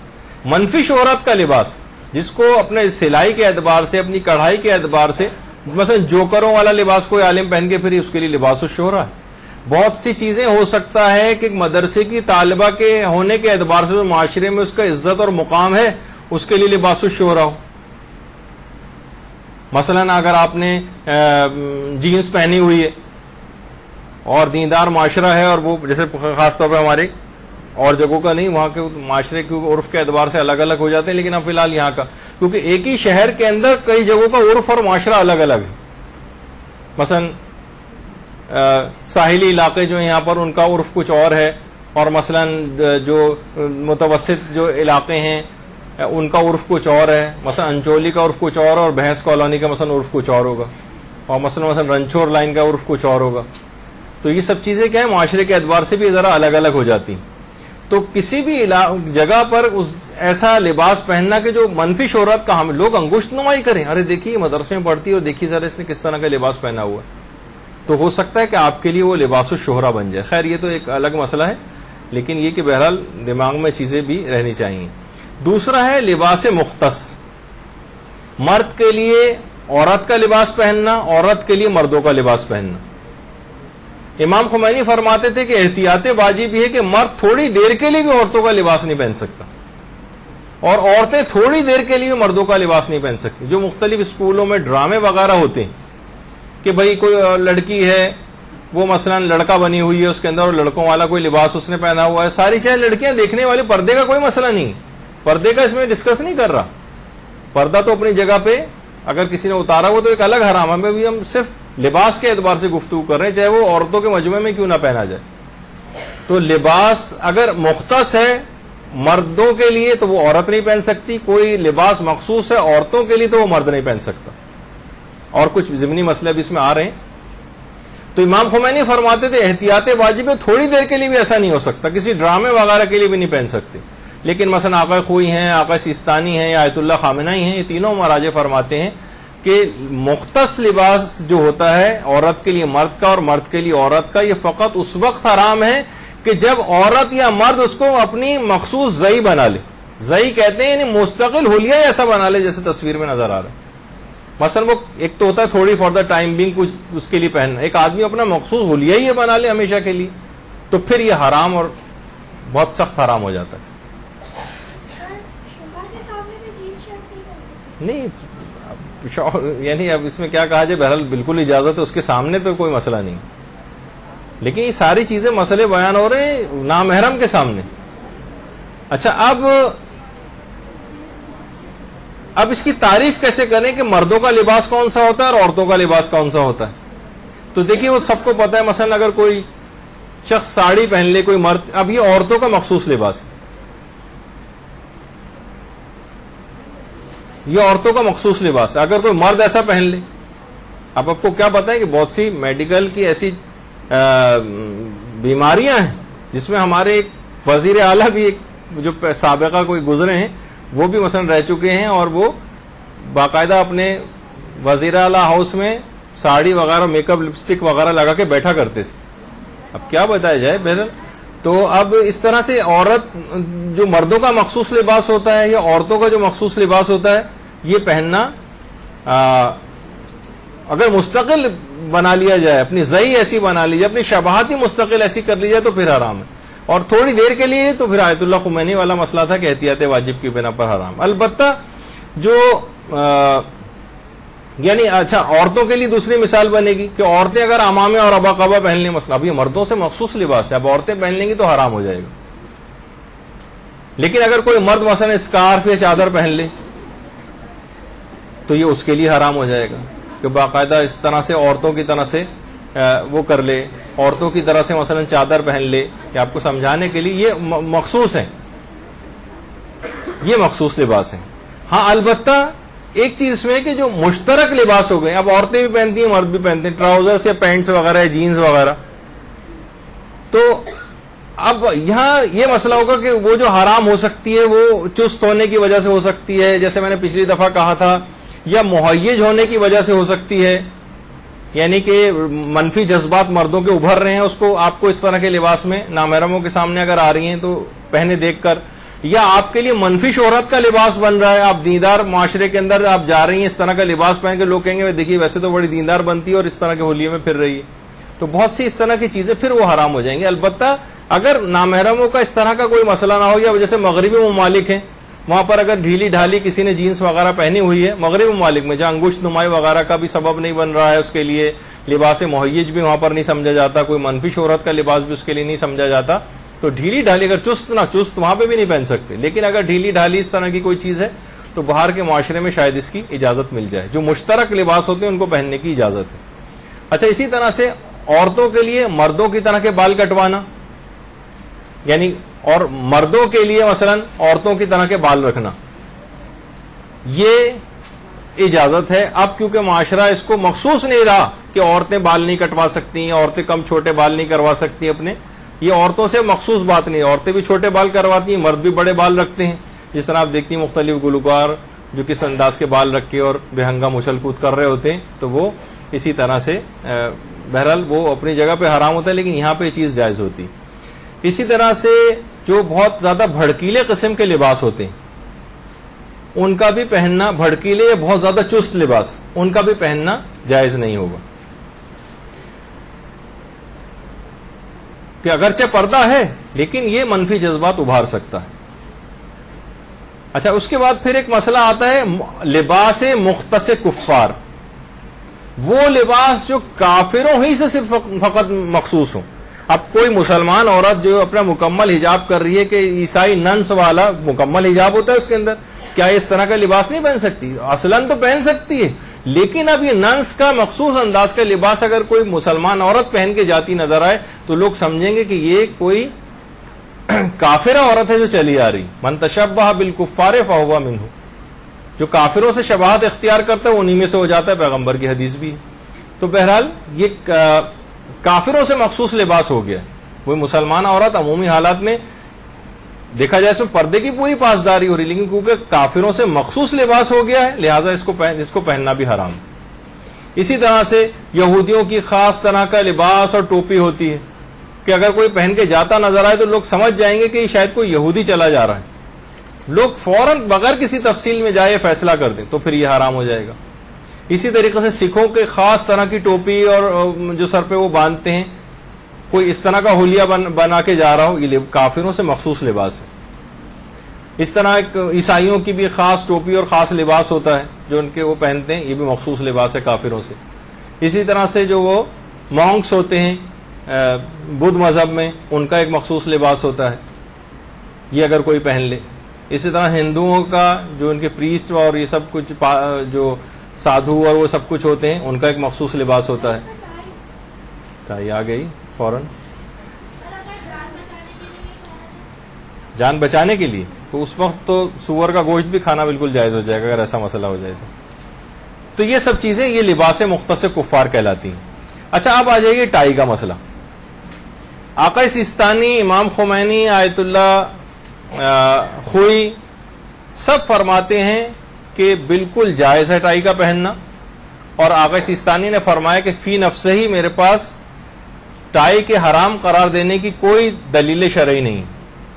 منفی شہرت کا لباس، جس کو اپنے سلائی کے اعتبار سے، اپنی کڑھائی کے اعتبار سے، مثلا جوکروں والا لباس کوئی عالم پہن کے پھر اس کے لیے لباس الشہرہ ہے. بہت سی چیزیں ہو سکتا ہے کہ مدرسے کی طالبہ کے ہونے کے اعتبار سے معاشرے میں اس کا عزت اور مقام ہے، اس کے لیے لباس الشہرہ ہو. مثلا اگر آپ نے جینز پہنی ہوئی ہے اور دیندار معاشرہ ہے، اور وہ جیسے خاص طور پہ ہمارے اور جگہوں کا نہیں، وہاں کے معاشرے کے عرف کے اعتبار سے الگ الگ ہو جاتے ہیں، لیکن اب فی الحال یہاں کا، کیونکہ ایک ہی شہر کے اندر کئی جگہوں کا عرف اور معاشرہ الگ الگ ہے. مثلا ساحلی علاقے جو ہیں یہاں پر ان کا عرف کچھ اور ہے، اور مثلا جو متوسط جو علاقے ہیں ان کا عرف کچھ اور ہے. مثلا انچولی کا عرف کچھ اور، اور بھینس کالونی کا مثلا عرف کچھ اور ہوگا، اور مثلا رنچور لائن کا عرف کچھ اور ہوگا. تو یہ سب چیزیں کیا ہیں، معاشرے کے اعتبار سے بھی ذرا الگ الگ ہو جاتی ہیں. تو کسی بھی جگہ پر ایسا لباس پہننا کہ جو منفی شہرت کا ہم لوگ انگشت نمائی کریں، ارے دیکھیے مدرسے میں پڑھتی ہے اور دیکھیے ذرا اس نے کس طرح کا لباس پہنا ہوا ہے، تو ہو سکتا ہے کہ آپ کے لیے وہ لباس الشہرہ بن جائے. خیر یہ تو ایک الگ مسئلہ ہے، لیکن یہ کہ بہرحال دماغ میں چیزیں بھی رہنی چاہیے. دوسرا ہے لباس مختص. مرد کے لیے عورت کا لباس پہننا، عورت کے لیے مردوں کا لباس پہننا. امام خمینی فرماتے تھے کہ احتیاط واجب یہ ہے کہ مرد تھوڑی دیر کے لیے بھی عورتوں کا لباس نہیں پہن سکتا، اور عورتیں تھوڑی دیر کے لیے بھی مردوں کا لباس نہیں پہن سکتی. جو مختلف اسکولوں میں ڈرامے وغیرہ ہوتے ہیں کہ بھئی کوئی لڑکی ہے وہ مثلا لڑکا بنی ہوئی ہے اس کے اندر، اور لڑکوں والا کوئی لباس اس نے پہنا ہوا ہے، ساری چاہے لڑکیاں دیکھنے والی، پردے کا کوئی مسئلہ نہیں، پردے کا اس میں ڈسکس نہیں کر رہا. پردہ تو اپنی جگہ پہ اگر کسی نے اتارا وہ تو ایک الگ حرام ہے. ابھی ہم صرف لباس کے اعتبار سے گفتگو کر رہے ہیں، چاہے وہ عورتوں کے مجمع میں کیوں نہ پہنا جائے. تو لباس اگر مختص ہے مردوں کے لیے تو وہ عورت نہیں پہن سکتی، کوئی لباس مخصوص ہے عورتوں کے لیے تو وہ مرد نہیں پہن سکتا. اور کچھ ضمنی مسئلے بھی اس میں آ رہے ہیں. تو امام خمینی فرماتے تھے احتیاط واجب ہے، تھوڑی دیر کے لیے بھی ایسا نہیں ہو سکتا، کسی ڈرامے وغیرہ کے لیے بھی نہیں پہن سکتے. لیکن مثلا آقا خوئی ہیں، آقا سیستانی ہیں، یا آیت اللہ خامنہئی ہیں، یہ تینوں مراجع فرماتے ہیں کہ مختص لباس جو ہوتا ہے عورت کے لیے مرد کا اور مرد کے لیے عورت کا، یہ فقط اس وقت حرام ہے کہ جب عورت یا مرد اس کو اپنی مخصوص زئی بنا لے. زئی کہتے ہیں یعنی مستقل حلیہ ایسا بنا لے جیسے تصویر میں نظر آ رہا ہے. مثلا وہ ایک تو ہوتا ہے تھوڑی فار دا ٹائم بینگ کچھ اس کے لیے پہننا، ایک آدمی اپنا مخصوص حلیہ ہی بنا لے ہمیشہ کے لیے، تو پھر یہ حرام اور بہت سخت حرام ہو جاتا ہے. نہیں یعنی اب اس میں کیا کہا جائے، بہرحال بالکل اجازت ہے، اس کے سامنے تو کوئی مسئلہ نہیں، لیکن یہ ساری چیزیں مسئلے بیان ہو رہے ہیں نامحرم کے سامنے. اچھا اب اس کی تعریف کیسے کریں کہ مردوں کا لباس کون سا ہوتا ہے اور عورتوں کا لباس کون سا ہوتا ہے. تو دیکھیے وہ سب کو پتا ہے. مثلا اگر کوئی شخص ساڑی پہن لے کوئی مرد، اب یہ عورتوں کا مخصوص لباس، یہ عورتوں کا مخصوص لباس ہے. اگر کوئی مرد ایسا پہن لے، اب آپ کو کیا پتا ہے کہ بہت سی میڈیکل کی ایسی بیماریاں ہیں جس میں ہمارے ایک وزیر اعلیٰ بھی ایک جو سابقہ کوئی گزرے ہیں وہ بھی مثلا رہ چکے ہیں، اور وہ باقاعدہ اپنے وزیر اعلیٰ ہاؤس میں ساڑی وغیرہ میک اپ لپسٹک وغیرہ لگا کے بیٹھا کرتے تھے. اب کیا بتایا جائے. بہرحال تو اب اس طرح سے عورت جو مردوں کا مخصوص لباس ہوتا ہے یا عورتوں کا جو مخصوص لباس ہوتا ہے یہ پہننا اگر مستقل بنا لیا جائے، اپنی زئی ایسی بنا لی جائے، اپنی شباہت ہی مستقل ایسی کر لی جائے تو پھر حرام ہے. اور تھوڑی دیر کے لیے تو پھر آیت اللہ خمینی والا مسئلہ تھا کہ احتیاط واجب کی بنا پر حرام. البتہ جو یعنی اچھا عورتوں کے لیے دوسری مثال بنے گی کہ عورتیں اگر عمامے اور ابا قبا پہن لیں، مثلا اب یہ مردوں سے مخصوص لباس ہے، اب عورتیں پہن لیں گی تو حرام ہو جائے گا. لیکن اگر کوئی مرد مثلا اسکارف یا چادر پہن لے تو یہ اس کے لیے حرام ہو جائے گا کہ باقاعدہ اس طرح سے عورتوں کی طرح سے وہ کر لے، عورتوں کی طرح سے مثلا چادر پہن لے، کہ آپ کو سمجھانے کے لیے یہ مخصوص ہے، یہ مخصوص لباس ہے. ہاں البتہ ایک چیز اس میں کہ جو مشترک لباس ہو گئے، اب عورتیں بھی پہنتی ہیں مرد بھی پہنتے ہیں، ٹراؤزرس یا پینٹس وغیرہ، جینز وغیرہ، تو اب یہاں یہ مسئلہ ہوگا کہ وہ جو حرام ہو سکتی ہے وہ چست ہونے کی وجہ سے ہو سکتی ہے، جیسے میں نے پچھلی دفعہ کہا تھا، یا مہیج ہونے کی وجہ سے ہو سکتی ہے، یعنی کہ منفی جذبات مردوں کے ابھر رہے ہیں، اس کو آپ کو اس طرح کے لباس میں نامحرموں کے سامنے اگر آ رہی ہیں تو پہنے دیکھ کر، یا آپ کے لیے منفی شہرت کا لباس بن رہا ہے، آپ دیندار معاشرے کے اندر آپ جا رہی ہیں اس طرح کا لباس پہن کے، لوگ کہیں گے دیکھیے ویسے تو بڑی دیندار بنتی ہے اور اس طرح کے ہولیے میں پھر رہی ہے، تو بہت سی اس طرح کی چیزیں پھر وہ حرام ہو جائیں گے. البتہ اگر نامحرموں کا اس طرح کا کوئی مسئلہ نہ ہو، یا جیسے مغربی ممالک ہیں وہاں پر اگر ڈھیلی ڈھالی کسی نے جینس وغیرہ پہنی ہوئی ہے، مغربی ممالک میں جہاں انگشت نمائی وغیرہ کا بھی سبب نہیں بن رہا ہے اس کے لیے، لباس مہیج بھی وہاں پر نہیں سمجھا جاتا، کوئی منفی شہرت کا لباس بھی اس کے لیے نہیں سمجھا جاتا، تو ڈھیلی ڈھالی اگر چست نہ چست وہاں پہ بھی نہیں پہن سکتے. لیکن اگر ڈھیلی ڈھالی اس طرح کی کوئی چیز ہے تو باہر کے معاشرے میں شاید اس کی اجازت مل جائے، جو مشترک لباس ہوتے ہیں ان کو پہننے کی اجازت ہے. اچھا اسی طرح سے عورتوں کے لیے مردوں کی طرح کے بال کٹوانا، یعنی اور مردوں کے لیے مثلا عورتوں کی طرح کے بال رکھنا، یہ اجازت ہے. اب کیونکہ معاشرہ اس کو مخصوص نہیں رہا کہ عورتیں بال نہیں کٹوا سکتی، عورتیں کم چھوٹے بال نہیں کروا سکتی اپنے، یہ عورتوں سے مخصوص بات نہیں، عورتیں بھی چھوٹے بال کرواتی ہیں، مرد بھی بڑے بال رکھتے ہیں. جس طرح آپ دیکھتی ہیں مختلف گلوکار جو کس انداز کے بال رکھ کے اور بے ہنگام اچھل کود کر رہے ہوتے ہیں، تو وہ اسی طرح سے بہرحال وہ اپنی جگہ پہ حرام ہوتا ہے، لیکن یہاں پہ یہ چیز جائز ہوتی. اسی طرح سے جو بہت زیادہ بھڑکیلے قسم کے لباس ہوتے ہیں ان کا بھی پہننا، بھڑکیلے یا بہت زیادہ چست لباس، ان کا بھی پہننا جائز نہیں ہوگا، کہ اگرچہ پردہ ہے لیکن یہ منفی جذبات ابھار سکتا ہے. اچھا اس کے بعد پھر ایک مسئلہ آتا ہے لباس مختص کفار، وہ لباس جو کافروں ہی سے صرف فقط مخصوص ہوں. اب کوئی مسلمان عورت جو اپنا مکمل حجاب کر رہی ہے، کہ عیسائی ننس والا مکمل حجاب ہوتا ہے اس کے اندر، کیا اس طرح کا لباس نہیں پہن سکتی؟ اصلاً تو پہن سکتی ہے، لیکن اب یہ ننس کا مخصوص انداز کا لباس اگر کوئی مسلمان عورت پہن کے جاتی نظر آئے تو لوگ سمجھیں گے کہ یہ کوئی کافرہ عورت ہے جو چلی آ رہی. من تشبہ بالکفار فہو منہ، جو کافروں سے شباہت اختیار کرتا ہے وہ انہی میں سے ہو جاتا ہے، پیغمبر کی حدیث بھی ہے. تو بہرحال یہ کافروں سے مخصوص لباس ہو گیا. وہ مسلمان عورت عمومی حالات میں دیکھا جائے اس میں پردے کی پوری پاسداری ہو رہی، لیکن کیونکہ کافروں سے مخصوص لباس ہو گیا ہے لہٰذا اس کو پہننا بھی حرام. اسی طرح سے یہودیوں کی خاص طرح کا لباس اور ٹوپی ہوتی ہے کہ اگر کوئی پہن کے جاتا نظر آئے تو لوگ سمجھ جائیں گے کہ شاید کوئی یہودی چلا جا رہا ہے، لوگ فوراً بغیر کسی تفصیل میں جائے فیصلہ کر دیں، تو پھر یہ حرام ہو جائے گا. اسی طریقے سے سکھوں کے خاص طرح کی ٹوپی اور جو سر پہ وہ باندھتے ہیں، کوئی اس طرح کا حلیہ بنا کے جا رہا ہو، یہ کافروں سے مخصوص لباس ہے. اس طرح عیسائیوں کی بھی خاص ٹوپی اور خاص لباس ہوتا ہے جو ان کے وہ پہنتے ہیں، یہ بھی مخصوص لباس ہے کافروں سے. اسی طرح سے جو وہ مونکس ہوتے ہیں بدھ مذہب میں، ان کا ایک مخصوص لباس ہوتا ہے، یہ اگر کوئی پہن لے. اسی طرح ہندوؤں کا جو ان کے پریسٹ اور یہ سب کچھ جو سادھو اور وہ سب کچھ ہوتے ہیں، ان کا ایک مخصوص لباس ہوتا ہے. یہ آ گئی فوراً. جان بچانے کے لیے، تو اس وقت تو سور کا گوشت بھی کھانا بالکل جائز ہو جائے گا اگر ایسا مسئلہ ہو جائے تو یہ سب چیزیں یہ لباس مختص کفار کہلاتی ہیں۔ اچھا اب آ جائیے ٹائی کا مسئلہ۔ آقا سیستانی، امام خمینی، آیت اللہ خوئی سب فرماتے ہیں کہ بالکل جائز ہے ٹائی کا پہننا، اور آقا سیستانی نے فرمایا کہ فی نفس ہی میرے پاس ٹائی کے حرام قرار دینے کی کوئی دلیل شرعی نہیں،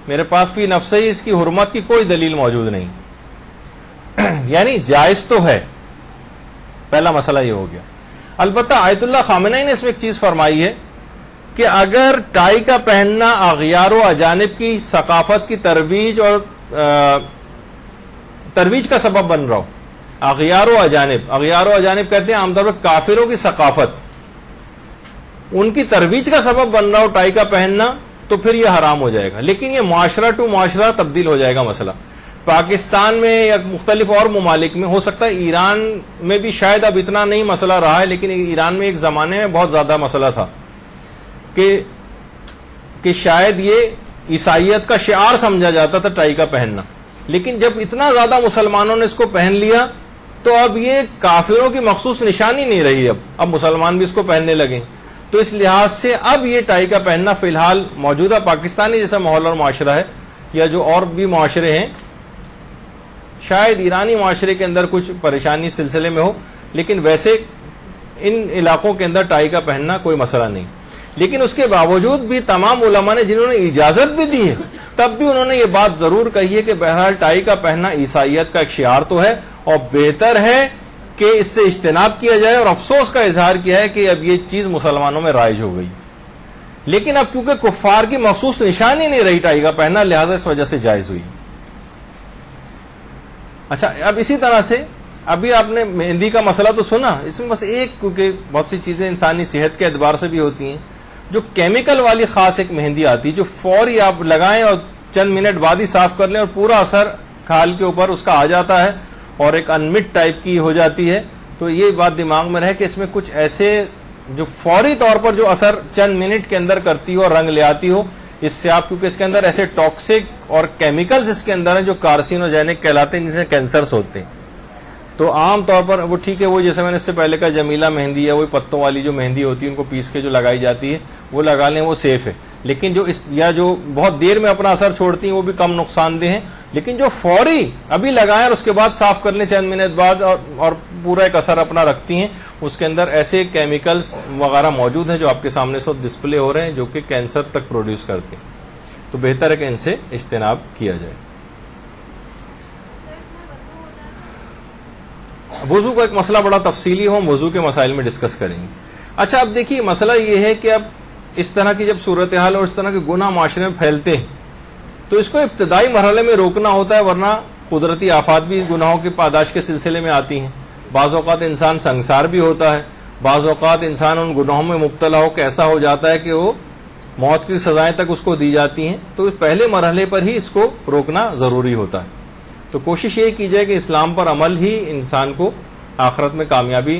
میرے پاس فی نفس ہی اس کی حرمت کی کوئی دلیل موجود نہیں، یعنی جائز تو ہے۔ پہلا مسئلہ یہ ہو گیا۔ البتہ آیت اللہ خامنہئی نے اس میں ایک چیز فرمائی ہے کہ اگر ٹائی کا پہننا اغیار و اجانب کی ثقافت کی ترویج اور ترویج کا سبب بن رہا ہو، اغیار و اجانب کہتے ہیں عام طور پر کافروں کی ثقافت، ان کی ترویج کا سبب بن رہا ہو ٹائی کا پہننا، تو پھر یہ حرام ہو جائے گا۔ لیکن یہ معاشرہ ٹو معاشرہ تبدیل ہو جائے گا مسئلہ۔ پاکستان میں یا مختلف اور ممالک میں، ہو سکتا ہے ایران میں بھی شاید اب اتنا نہیں مسئلہ رہا ہے، لیکن ایران میں ایک زمانے میں بہت زیادہ مسئلہ تھا کہ شاید یہ عیسائیت کا شعار سمجھا جاتا تھا ٹائی کا پہننا، لیکن جب اتنا زیادہ مسلمانوں نے اس کو پہن لیا تو اب یہ کافروں کی مخصوص نشانی نہیں رہی، اب مسلمان بھی اس کو پہننے لگے۔ تو اس لحاظ سے اب یہ ٹائی کا پہننا فی الحال موجودہ پاکستانی جیسا ماحول اور معاشرہ ہے، یا جو اور بھی معاشرے ہیں، شاید ایرانی معاشرے کے اندر کچھ پریشانی اس سلسلے میں ہو، لیکن ویسے ان علاقوں کے اندر ٹائی کا پہننا کوئی مسئلہ نہیں۔ لیکن اس کے باوجود بھی تمام علماء نے جنہوں نے اجازت بھی دی ہے، تب بھی انہوں نے یہ بات ضرور کہی ہے کہ بہرحال ٹائی کا پہننا عیسائیت کا ایک شعار تو ہے، اور بہتر ہے کہ اس سے اجتناب کیا جائے، اور افسوس کا اظہار کیا ہے کہ اب یہ چیز مسلمانوں میں رائج ہو گئی، لیکن اب کیونکہ کفار کی مخصوص نشانی نہیں رہی ٹائی کا پہننا، لہذا اس وجہ سے جائز ہوئی۔ اچھا اب اسی طرح سے ابھی آپ نے مہندی کا مسئلہ تو سنا، اس میں بس ایک، کیونکہ بہت سی چیزیں انسانی صحت کے اعتبار سے بھی ہوتی ہیں، جو کیمیکل والی خاص ایک مہندی آتی ہے جو فوری آپ لگائیں اور چند منٹ بعد ہی صاف کر لیں اور پورا اثر کھال کے اوپر اس کا آ جاتا ہے اور ایک انمٹ ٹائپ کی ہو جاتی ہے، تو یہ بات دماغ میں رہے کہ اس میں کچھ ایسے جو فوری طور پر جو اثر چند منٹ کے اندر کرتی ہو اور رنگ لے آتی ہو، اس سے آپ، کیونکہ اس کے اندر ایسے ٹاکسک اور کیمیکلز اس کے اندر ہیں جو کارسینوجینک کہلاتے ہیں، جن سے کینسرز ہوتے ہیں، تو عام طور پر وہ ٹھیک ہے، وہ جیسے میں نے اس سے پہلے کہا جمیلہ مہندی ہے، وہی پتوں والی جو مہندی ہوتی ہے ان کو پیس کے جو لگائی جاتی ہے وہ لگا لیں، وہ سیف ہے، لیکن جو بہت دیر میں اپنا اثر چھوڑتی ہیں وہ بھی کم نقصان دہ ہیں، لیکن جو فوری ابھی لگائیں اور اس کے بعد صاف کر لیں چند منٹ بعد اور پورا ایک اثر اپنا رکھتی ہیں، اس کے اندر ایسے کیمیکلز وغیرہ موجود ہیں جو آپ کے سامنے سے ڈسپلے ہو رہے ہیں، جو کہ کینسر تک پروڈیوس کرتے ہیں، تو بہتر ہے کہ ان سے اجتناب کیا جائے۔ وضو کا ایک مسئلہ بڑا تفصیلی ہو، ہم وضو کے مسائل میں ڈسکس کریں گے۔ اچھا اب دیکھیے مسئلہ یہ ہے کہ اب اس طرح کی جب صورتحال اور اس طرح کے گناہ معاشرے میں پھیلتے ہیں تو اس کو ابتدائی مرحلے میں روکنا ہوتا ہے، ورنہ قدرتی آفات بھی گناہوں کی پاداش کے سلسلے میں آتی ہیں۔ بعض اوقات انسان سنگسار بھی ہوتا ہے، بعض اوقات انسان ان گناہوں میں مبتلا ہو کے ایسا ہو جاتا ہے کہ وہ موت کی سزائیں تک اس کو دی جاتی ہیں، تو پہلے مرحلے پر ہی اس کو روکنا ضروری ہوتا ہے۔ تو کوشش یہ کی جائے کہ اسلام پر عمل ہی انسان کو آخرت میں کامیابی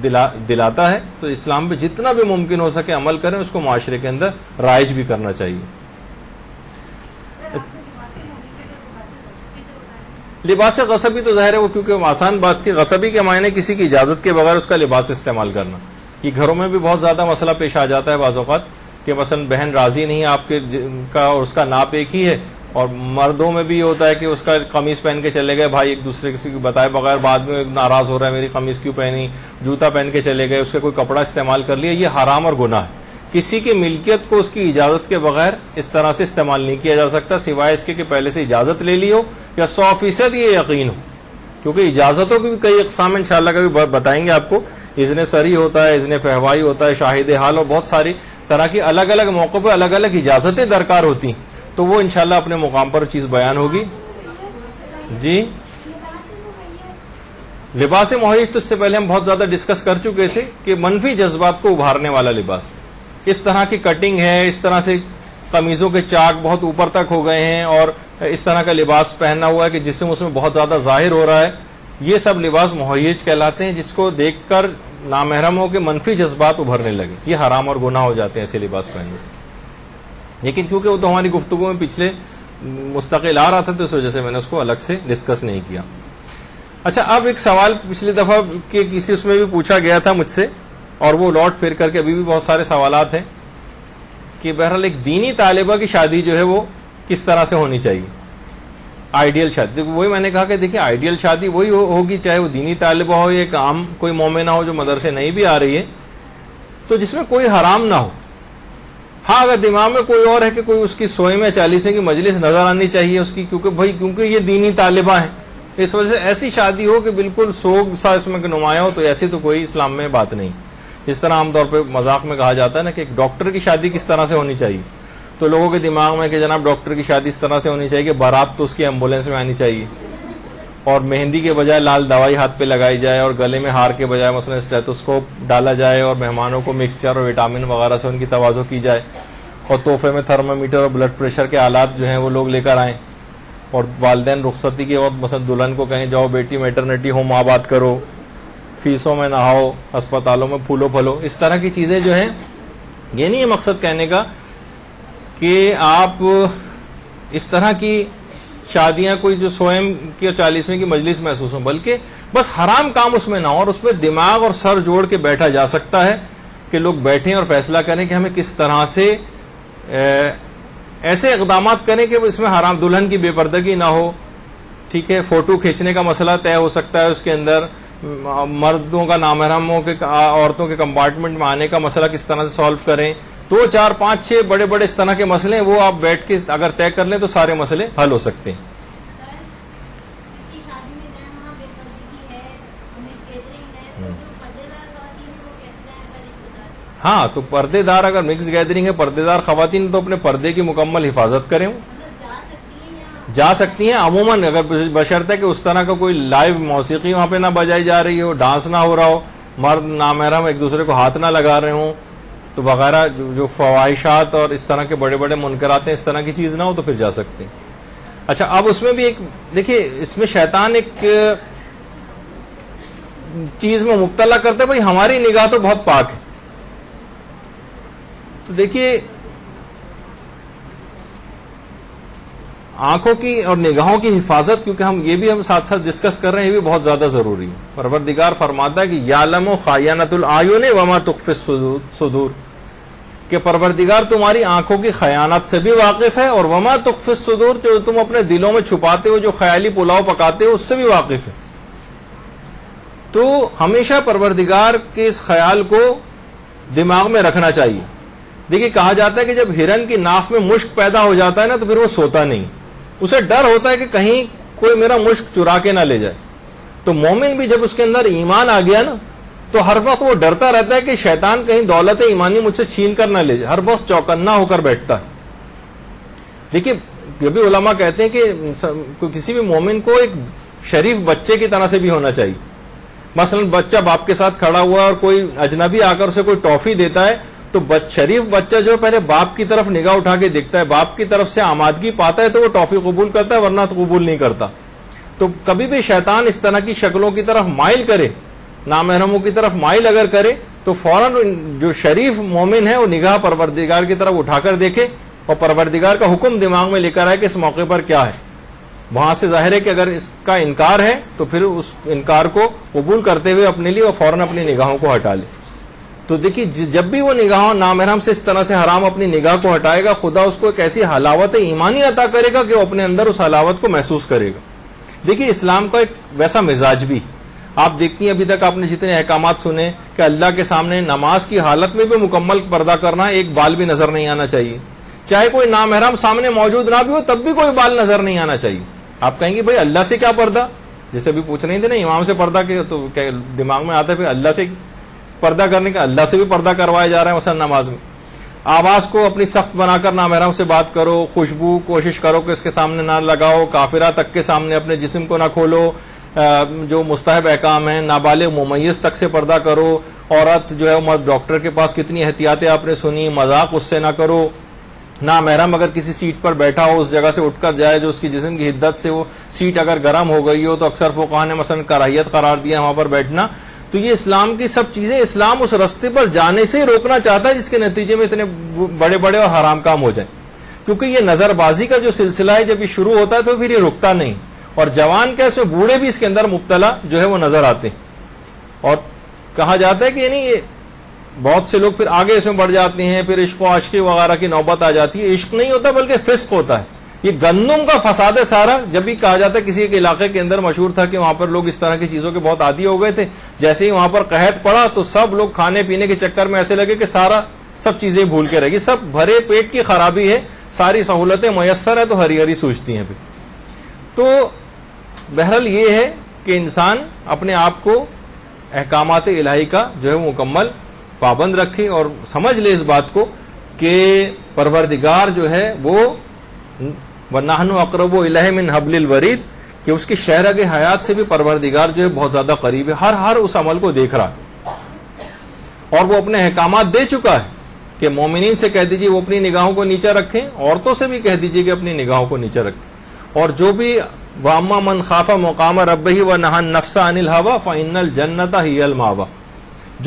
دلاتا ہے، تو اسلام پہ جتنا بھی ممکن ہو سکے عمل کریں، اس کو معاشرے کے اندر رائج بھی کرنا چاہیے۔ لباس غصبی تو ظاہر ہے وہ کیونکہ آسان بات تھی، غصبی کے معنی کسی کی اجازت کے بغیر اس کا لباس استعمال کرنا، یہ گھروں میں بھی بہت زیادہ مسئلہ پیش آ جاتا ہے بعض اوقات کہ مثلا بہن راضی نہیں آپ کے کا اور اس کا ناپ ایک ہی ہے، اور مردوں میں بھی یہ ہوتا ہے کہ اس کا قمیص پہن کے چلے گئے بھائی ایک دوسرے کسی کو بتائے بغیر، بعد میں ناراض ہو رہا ہے میری قمیص کیوں پہنی، جوتا پہن کے چلے گئے، اس کا کوئی کپڑا استعمال کر لیا، یہ حرام اور گناہ ہے۔ کسی کی ملکیت کو اس کی اجازت کے بغیر اس طرح سے استعمال نہیں کیا جا سکتا، سوائے اس کے کہ پہلے سے اجازت لے لی ہو یا 100% یہ یقین ہو، کیونکہ اجازتوں کی بھی کئی اقسام انشاءاللہ کبھی بتائیں گے آپ کو، اذن سری ہوتا ہے، اذن فہوائی ہوتا ہے، شاہد حال، اور بہت ساری طرح کی الگ الگ موقعوں پہ الگ الگ اجازتیں درکار ہوتی ہیں، تو وہ انشاءاللہ اپنے مقام پر چیز بیان ہوگی۔ جی لباس مہیج تو اس سے پہلے ہم بہت زیادہ ڈسکس کر چکے تھے کہ منفی جذبات کو ابھارنے والا لباس، اس طرح کی کٹنگ ہے، اس طرح سے قمیضوں کے چاک بہت اوپر تک ہو گئے ہیں اور اس طرح کا لباس پہننا ہوا ہے کہ جسم اس میں بہت زیادہ ظاہر ہو رہا ہے، یہ سب لباس مہیج کہلاتے ہیں، جس کو دیکھ کر نامحرموں کے منفی جذبات ابھرنے لگے، یہ حرام اور گناہ ہو جاتے ہیں ایسے لباس پہننے۔ لیکن کیونکہ وہ تو ہماری گفتگو میں پچھلے مستقل آ رہا تھا تو اس وجہ سے میں نے اس کو الگ سے ڈسکس نہیں کیا. اچھا، اب ایک سوال پچھلی دفعہ کے کسی اس میں بھی پوچھا گیا تھا مجھ سے، اور وہ لوٹ پھر کر کے ابھی بھی بہت سارے سوالات ہیں کہ بہرحال ایک دینی طالبہ کی شادی جو ہے وہ کس طرح سے ہونی چاہیے، آئیڈیل شادی. وہی میں نے کہا کہ دیکھیں آئیڈیل شادی وہی ہوگی چاہے وہ دینی طالبہ ہو یا ایک عام کوئی مومنہ ہو جو مدرسے نہیں بھی آ رہی ہے، تو جس میں کوئی حرام نہ ہو. ہاں اگر دماغ میں کوئی اور ہے کہ کوئی اس کی 100ویں یا 40ویں کی مجلس نظر آنی چاہیے اس کی، کیونکہ یہ دینی طالبہ ہیں، اس وجہ سے ایسی شادی ہو کہ بالکل سوگ سا اس میں نمایاں ہو، تو ایسی تو کوئی اسلام میں بات نہیں. جس طرح عام طور پہ مذاق میں کہا جاتا ہے نا کہ ایک ڈاکٹر کی شادی کس طرح سے ہونی چاہیے، تو لوگوں کے دماغ میں کہ جناب ڈاکٹر کی شادی اس طرح سے ہونی چاہیے کہ بارات تو اس کی ایمبولینس میں آنی چاہیے، اور مہندی کے بجائے لال دوائی ہاتھ پہ لگائی جائے، اور گلے میں ہار کے بجائے مثلا اسٹیتھوسکوپ ڈالا جائے، اور مہمانوں کو مکسچر اور وٹامن وغیرہ سے ان کی تواضع کی جائے، اور تحفے میں تھرمامیٹر اور بلڈ پریشر کے آلات جو ہیں وہ لوگ لے کر آئیں، اور والدین رخصتی کے وقت مثلا دلہن کو کہیں جاؤ بیٹی میٹرنیٹی ہوم آباد کرو، فیسوں میں نہاؤ، اسپتالوں میں پھولو پھلو. اس طرح کی چیزیں جو ہیں، یہ نہیں ہے مقصد کہنے کا کہ آپ اس طرح کی شادیاں کوئی جو 100ویں کی اور 40ویں کی مجلس محسوس ہوں، بلکہ بس حرام کام اس میں نہ ہو، اور اس پہ دماغ اور سر جوڑ کے بیٹھا جا سکتا ہے کہ لوگ بیٹھیں اور فیصلہ کریں کہ ہمیں کس طرح سے ایسے اقدامات کریں کہ اس میں حرام، دلہن کی بے پردگی نہ ہو، ٹھیک ہے، فوٹو کھینچنے کا مسئلہ طے ہو سکتا ہے، اس کے اندر مردوں کا نامحرموں کے عورتوں کے کمپارٹمنٹ میں آنے کا مسئلہ کس طرح سے سالو کریں. 2 4 5 6 بڑے بڑے اس طرح کے مسئلے ہیں، وہ آپ بیٹھ کے اگر طے کر لیں تو سارے مسئلے حل ہو سکتے ہیں. ہاں تو پردے دار اگر مکس گیدرنگ ہے، پردے دار خواتین تو اپنے پردے کی مکمل حفاظت کریں، جا سکتی ہیں عموماً، اگر بشرطے کہ اس طرح کا کوئی لائیو موسیقی وہاں پہ نہ بجائی جا رہی ہو، ڈانس نہ ہو رہا ہو، مرد نامحرم ایک دوسرے کو ہاتھ نہ لگا رہے ہوں، تو وغیرہ جو فواہشات اور اس طرح کے بڑے بڑے منکرات ہیں، اس طرح کی چیز نہ ہو تو پھر جا سکتے ہیں. اچھا، اب اس میں بھی ایک دیکھیے، اس میں شیطان ایک چیز میں مبتلا کرتا ہے، بھائی ہماری نگاہ تو بہت پاک ہے. تو دیکھیے آنکھوں کی اور نگاہوں کی حفاظت، کیونکہ ہم ساتھ ساتھ ڈسکس کر رہے ہیں، یہ بھی بہت زیادہ ضروری ہے. پروردگار فرماتا ہے کہ یعلم خائنۃ الاعین وما تخفی الصدور، کہ پروردگار تمہاری آنکھوں کی خیانت سے بھی واقف ہے، اور وما تخفی الصدور، جو تم اپنے دلوں میں چھپاتے ہو، جو خیالی پلاؤ پکاتے ہو، اس سے بھی واقف ہے. تو ہمیشہ پروردگار کے اس خیال کو دماغ میں رکھنا چاہیے. دیکھیے کہا جاتا ہے کہ جب ہرن کی ناف میں مشک پیدا ہو جاتا ہے نا تو پھر وہ سوتا نہیں، اسے ڈر ہوتا ہے کہ کہیں کوئی میرا مشک چرا کے نہ لے جائے. تو مومن بھی جب اس کے اندر ایمان آ گیا نا تو ہر وقت وہ ڈرتا رہتا ہے کہ شیطان کہیں دولت ایمانی مجھ سے چھین کر نہ لے جائے، ہر وقت چوکنا ہو کر بیٹھتا ہے. دیکھیے یہ بھی علماء کہتے ہیں کہ کسی بھی مومن کو ایک شریف بچے کی طرح سے بھی ہونا چاہیے. مثلا بچہ باپ کے ساتھ کھڑا ہوا اور کوئی اجنبی آ کر اسے کوئی ٹافی دیتا ہے تو شریف بچہ جو پہلے باپ کی طرف نگاہ اٹھا کے دیکھتا ہے، باپ کی طرف سے آمادگی پاتا ہے تو وہ ٹافی قبول کرتا ہے، ورنہ تو قبول نہیں کرتا. تو کبھی بھی شیطان اس طرح کی شکلوں کی طرف مائل کرے، نامحرموں کی طرف مائل اگر کرے تو فوراً جو شریف مومن ہے وہ نگاہ پروردگار کی طرف اٹھا کر دیکھے اور پروردگار کا حکم دماغ میں لے کر آئے کہ اس موقع پر کیا ہے. وہاں سے ظاہر ہے کہ اگر اس کا انکار ہے تو پھر اس انکار کو قبول کرتے ہوئے اپنے لیے اور فوراً اپنی نگاہوں کو ہٹا لے. تو دیکھیے جب بھی وہ نگاہوں نامحرم سے اس طرح سے حرام اپنی نگاہ کو ہٹائے گا، خدا اس کو ایک ایسی حلاوت ایمانی عطا کرے گا کہ وہ اپنے اندر اس حلاوت کو محسوس کرے گا. دیکھیے اسلام کا ایک ویسا مزاج بھی، آپ دیکھتی ہیں ابھی تک آپ نے جتنے احکامات سنے کہ اللہ کے سامنے نماز کی حالت میں بھی مکمل پردہ کرنا، ایک بال بھی نظر نہیں آنا چاہیے، چاہے کوئی نامحرم سامنے موجود نہ بھی ہو تب بھی کوئی بال نظر نہیں آنا چاہیے. آپ کہیں گے بھائی اللہ سے کیا پردہ، جیسے ابھی پوچھ رہے تھے نا امام سے پردہ کے، تو دماغ میں آتا ہے پھر اللہ سے پردہ کرنے کا، اللہ سے بھی پردہ کروایا جا رہا ہے مثلا نماز میں. آواز کو اپنی سخت بنا کر نامحرم سے بات کرو، خوشبو کوشش کرو کہ اس کے سامنے نہ لگاؤ، کافرہ تک کے سامنے اپنے جسم کو نہ کھولو، جو مستحب احکام ہیں، نابالغ ممیز تک سے پردہ کرو. عورت جو ہے مرد ڈاکٹر کے پاس کتنی احتیاطیں آپ نے سنی، مذاق اس سے نہ کرو. نامحرم اگر کسی سیٹ پر بیٹھا ہو اس جگہ سے اٹھ کر جائے جو اس کی جسم کی حدت سے وہ سیٹ اگر گرم ہو گئی ہو تو اکثر فقہاء نے مثلا کراہیت قرار دیا وہاں پر بیٹھنا. تو یہ اسلام کی سب چیزیں، اسلام اس راستے پر جانے سے روکنا چاہتا ہے جس کے نتیجے میں اتنے بڑے بڑے اور حرام کام ہو جائیں. کیونکہ یہ نظر بازی کا جو سلسلہ ہے جب یہ شروع ہوتا ہے تو پھر یہ رکتا نہیں، اور جوان کیا اس میں بوڑھے بھی اس کے اندر مبتلا جو ہے وہ نظر آتے ہیں. اور کہا جاتا ہے کہ یعنی یہ بہت سے لوگ پھر آگے اس میں بڑھ جاتے ہیں، پھر عشق و عاشقی وغیرہ کی نوبت آ جاتی ہے. عشق نہیں ہوتا بلکہ فسق ہوتا ہے. یہ گندم کا فساد ہے سارا. جب بھی کہا جاتا ہے کسی ایک علاقے کے اندر مشہور تھا کہ وہاں پر لوگ اس طرح کی چیزوں کے بہت عادی ہو گئے تھے، جیسے ہی وہاں پر قحط پڑا تو سب لوگ کھانے پینے کے چکر میں ایسے لگے کہ سب چیزیں بھول کے رہ گئی. سب بھرے پیٹ کی خرابی ہے، ساری سہولتیں میسر ہے تو ہری ہری سوچتی ہیں. پھر تو بہرحال یہ ہے کہ انسان اپنے آپ کو احکامات الہی کا جو ہے وہ مکمل پابند رکھے اور سمجھ لے اس بات کو کہ پروردگار جو ہے وہ وَنَحْنُ أَقْرَبُ إِلَيْهِ مِنْ حَبْلِ الْوَرِيدِ، کہ اس کی شہرگ حیات سے بھی پروردگار جو ہے بہت زیادہ قریب ہے، ہر اس عمل کو دیکھ رہا ہے اور وہ اپنے احکامات دے چکا ہے کہ مومنین سے کہہ دیجیے وہ اپنی نگاہوں کو نیچے رکھیں، عورتوں سے بھی کہہ دیجیے کہ اپنی نگاہوں کو نیچے رکھیں، اور جو بھی وَأَمَّا مَنْ خَافَ مَقَامَ رَبِّهِ وَنَهَى النَّفْسَ عَنِ الْهَوَىٰ فَإِنَّ الْجَنَّةَ هِيَ الْمَأْوَىٰ،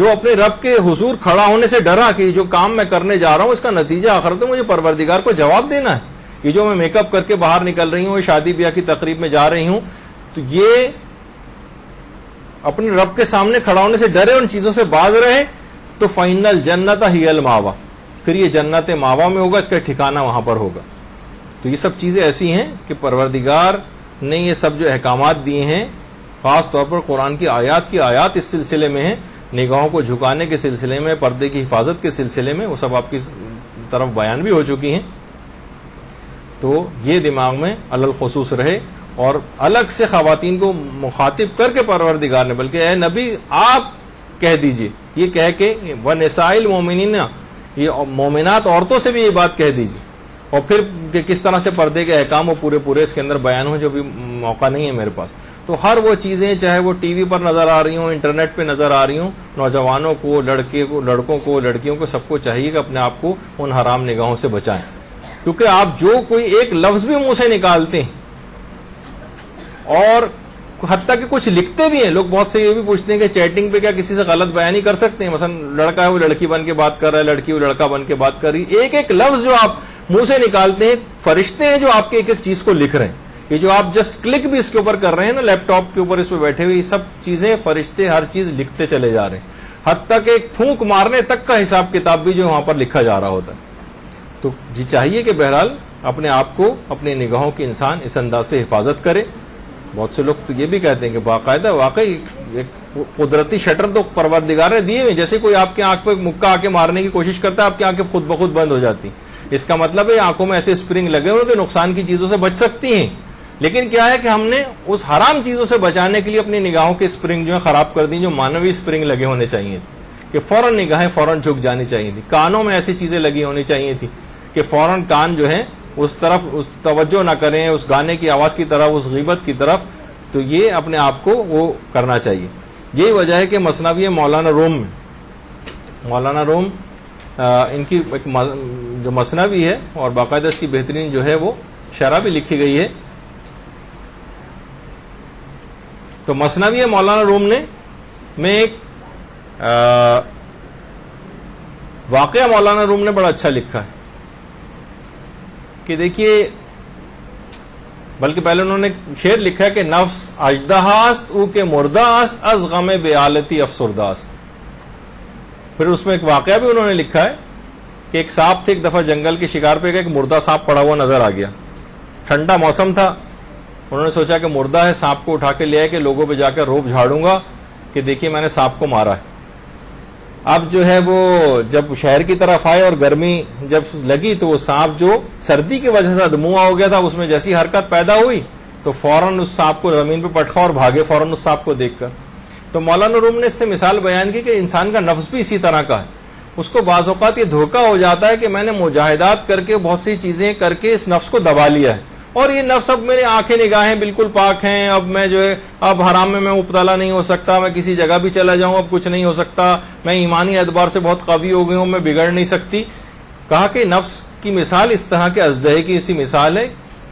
جو اپنے رب کے حضور کھڑا ہونے سے ڈرا کہ جو کام میں کرنے جا رہا ہوں اس کا نتیجہ آخرت میں مجھے پروردگار کو جواب دینا ہے، یہ جو میں میک اپ کر کے باہر نکل رہی ہوں، شادی بیاہ کی تقریب میں جا رہی ہوں، تو یہ اپنے رب کے سامنے کھڑا ہونے سے ڈرے، ان چیزوں سے باز رہے، تو فَإِنَّ الْجَنَّةَ هِيَ الْمَأْوَىٰ، پھر یہ جنت ماوا میں ہوگا، اس کا ٹھکانہ وہاں پر ہوگا. تو یہ سب چیزیں ایسی ہیں کہ پروردگار نے یہ سب جو احکامات دیے ہیں، خاص طور پر قرآن کی آیات اس سلسلے میں ہیں، نگاہوں کو جھکانے کے سلسلے میں، پردے کی حفاظت کے سلسلے میں، وہ سب آپ کی طرف بیان بھی ہو چکی ہیں. تو یہ دماغ میں علی الخصوص رہے، اور الگ سے خواتین کو مخاطب کر کے پروردگار نے، بلکہ اے نبی آپ کہہ دیجئے، یہ کہہ کے وَنِسَاءِ الْمُؤْمِنِينَ، یہ مومنات عورتوں سے بھی یہ بات کہہ دیجئے، اور پھر کہ کس طرح سے پردے کے احکام وہ پورے اس کے اندر بیان ہو، جو بھی موقع نہیں ہے میرے پاس. تو ہر وہ چیزیں چاہے وہ ٹی وی پر نظر آ رہی ہوں، انٹرنیٹ پہ نظر آ رہی ہوں، نوجوانوں کو، لڑکوں کو، لڑکیوں کو، سب کو چاہیے کہ اپنے آپ کو ان حرام نگاہوں سے بچائیں. کیونکہ آپ جو کوئی ایک لفظ بھی منہ سے نکالتے ہیں، اور حتیٰ کہ کچھ لکھتے بھی ہیں، لوگ بہت سے یہ بھی پوچھتے ہیں کہ چیٹنگ پہ کیا کسی سے غلط بیانی کر سکتے ہیں؟ مثلا لڑکا ہے وہ لڑکی بن کے بات کر رہا ہے، لڑکی وہ لڑکا بن کے بات کر رہی ہے. ایک لفظ جو آپ منہ سے نکالتے ہیں، فرشتے ہیں جو آپ کے ایک چیز کو لکھ رہے ہیں. یہ جو آپ جسٹ کلک بھی اس کے اوپر کر رہے ہیں نا، لیپ ٹاپ کے اوپر اس پہ بیٹھے ہوئے، یہ سب چیزیں فرشتے ہر چیز لکھتے چلے جا رہے ہیں، حتیٰ کہ ایک پھونک مارنے تک کا حساب کتاب بھی جو وہاں پر لکھا جا رہا ہوتا ہے. تو جی چاہیے کہ بہرحال اپنے آپ کو، اپنی نگاہوں کی انسان اس انداز سے حفاظت کرے. بہت سے لوگ تو یہ بھی کہتے ہیں کہ باقاعدہ واقعی ایک قدرتی شٹر تو پروردگار نے دیے ہوئے، جیسے کوئی آپ کے آنکھ پہ مکہ آ کے مارنے کی کوشش کرتا ہے، آپ کی آنکھیں خود بخود بند ہو جاتی. اس کا مطلب ہے آنکھوں میں ایسے اسپرنگ لگے ہوئے کہ نقصان کی چیزوں سے بچ سکتی ہیں. لیکن کیا ہے کہ ہم نے اس حرام چیزوں سے بچانے کے لیے اپنی نگاہوں کے اسپرنگ جو ہے خراب کر دی، جو مانوی اسپرنگ لگے ہونے چاہیے تھے، کہ فوراً نگاہیں فوراً جھک جانی چاہیے تھی. کانوں میں ایسی چیزیں لگی ہونی چاہیے تھی کہ فوراً کان جو ہے اس طرف اس توجہ نہ کریں، اس گانے کی آواز کی طرف، اس غیبت کی طرف. تو یہ اپنے آپ کو وہ کرنا چاہیے. یہی وجہ ہے کہ مثنوی مولانا روم ان کی ایک جو مثنوی ہے، اور باقاعدہ اس کی بہترین جو ہے وہ شرح بھی لکھی گئی ہے. تو مثنوی مولانا روم نے میں ایک واقعہ مولانا روم نے بڑا اچھا لکھا ہے کہ دیکھیے، بلکہ پہلے انہوں نے شعر لکھا ہے کہ نفس اژدہاست او کے مرداست از غم بیالتی افسرداست. پھر اس میں ایک واقعہ بھی انہوں نے لکھا ہے کہ ایک سانپ تھے، ایک دفعہ جنگل کے شکار پہ گئے، ایک مردہ سانپ پڑا ہوا نظر آ گیا. ٹھنڈا موسم تھا، انہوں نے سوچا کہ مردہ ہے، سانپ کو اٹھا کے لے آئے کہ لوگوں پہ جا کر روب جھاڑوں گا کہ دیکھیے میں نے سانپ کو مارا ہے. اب جو ہے وہ جب شہر کی طرف آئے اور گرمی جب لگی تو وہ سانپ جو سردی کی وجہ سے ادموا ہو گیا تھا، اس میں جیسی حرکت پیدا ہوئی تو فوراً اس سانپ کو زمین پہ پٹکا اور بھاگے فوراً اس سانپ کو دیکھ کر. تو مولانا روم نے اس سے مثال بیان کی کہ انسان کا نفس بھی اسی طرح کا ہے. اس کو بعض اوقات یہ دھوکہ ہو جاتا ہے کہ میں نے مجاہدات کر کے بہت سی چیزیں کر کے اس نفس کو دبا لیا ہے، اور یہ نفس اب میری آنکھیں نگاہیں بالکل پاک ہیں، اب میں جو ہے اب حرام میں مبتلا نہیں ہو سکتا، میں کسی جگہ بھی چلا جاؤں اب کچھ نہیں ہو سکتا، میں ایمانی اعتبار سے بہت قوی ہو گئی ہوں، میں بگڑ نہیں سکتی. کہا کہ نفس کی مثال اس طرح کے اژدہے کی اسی مثال ہے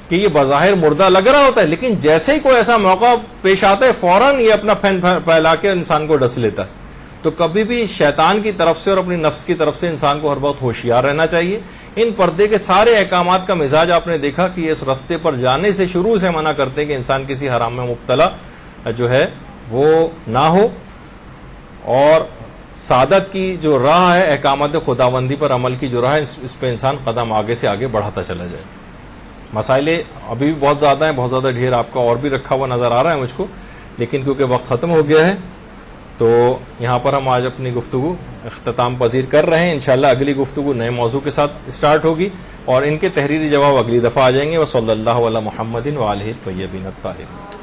کہ یہ بظاہر مردہ لگ رہا ہوتا ہے، لیکن جیسے ہی کوئی ایسا موقع پیش آتا ہے فوراً یہ اپنا پھین پھیلا کے انسان کو ڈس لیتا ہے. تو کبھی بھی شیطان کی طرف سے اور اپنی نفس کی طرف سے انسان کو ہر وقت ہوشیار رہنا چاہیے. ان پردے کے سارے احکامات کا مزاج آپ نے دیکھا کہ اس رستے پر جانے سے شروع سے منع کرتے ہیں کہ انسان کسی حرام میں مبتلا جو ہے وہ نہ ہو، اور سعادت کی جو راہ ہے احکامات خداوندی پر عمل کی جو راہ ہے اس پہ انسان قدم آگے سے آگے بڑھاتا چلا جائے۔ مسائل ابھی بھی بہت زیادہ ہیں، بہت زیادہ ڈھیر آپ کا اور بھی رکھا ہوا نظر آ رہا ہے مجھ کو، لیکن کیونکہ وقت ختم ہو گیا ہے تو یہاں پر ہم آج اپنی گفتگو اختتام پذیر کر رہے ہیں۔ انشاءاللہ اگلی گفتگو نئے موضوع کے ساتھ اسٹارٹ ہوگی اور ان کے تحریری جواب اگلی دفعہ آ جائیں گے۔ وصلی اللہ علی محمد وآلہ الطیبین الطاہرین۔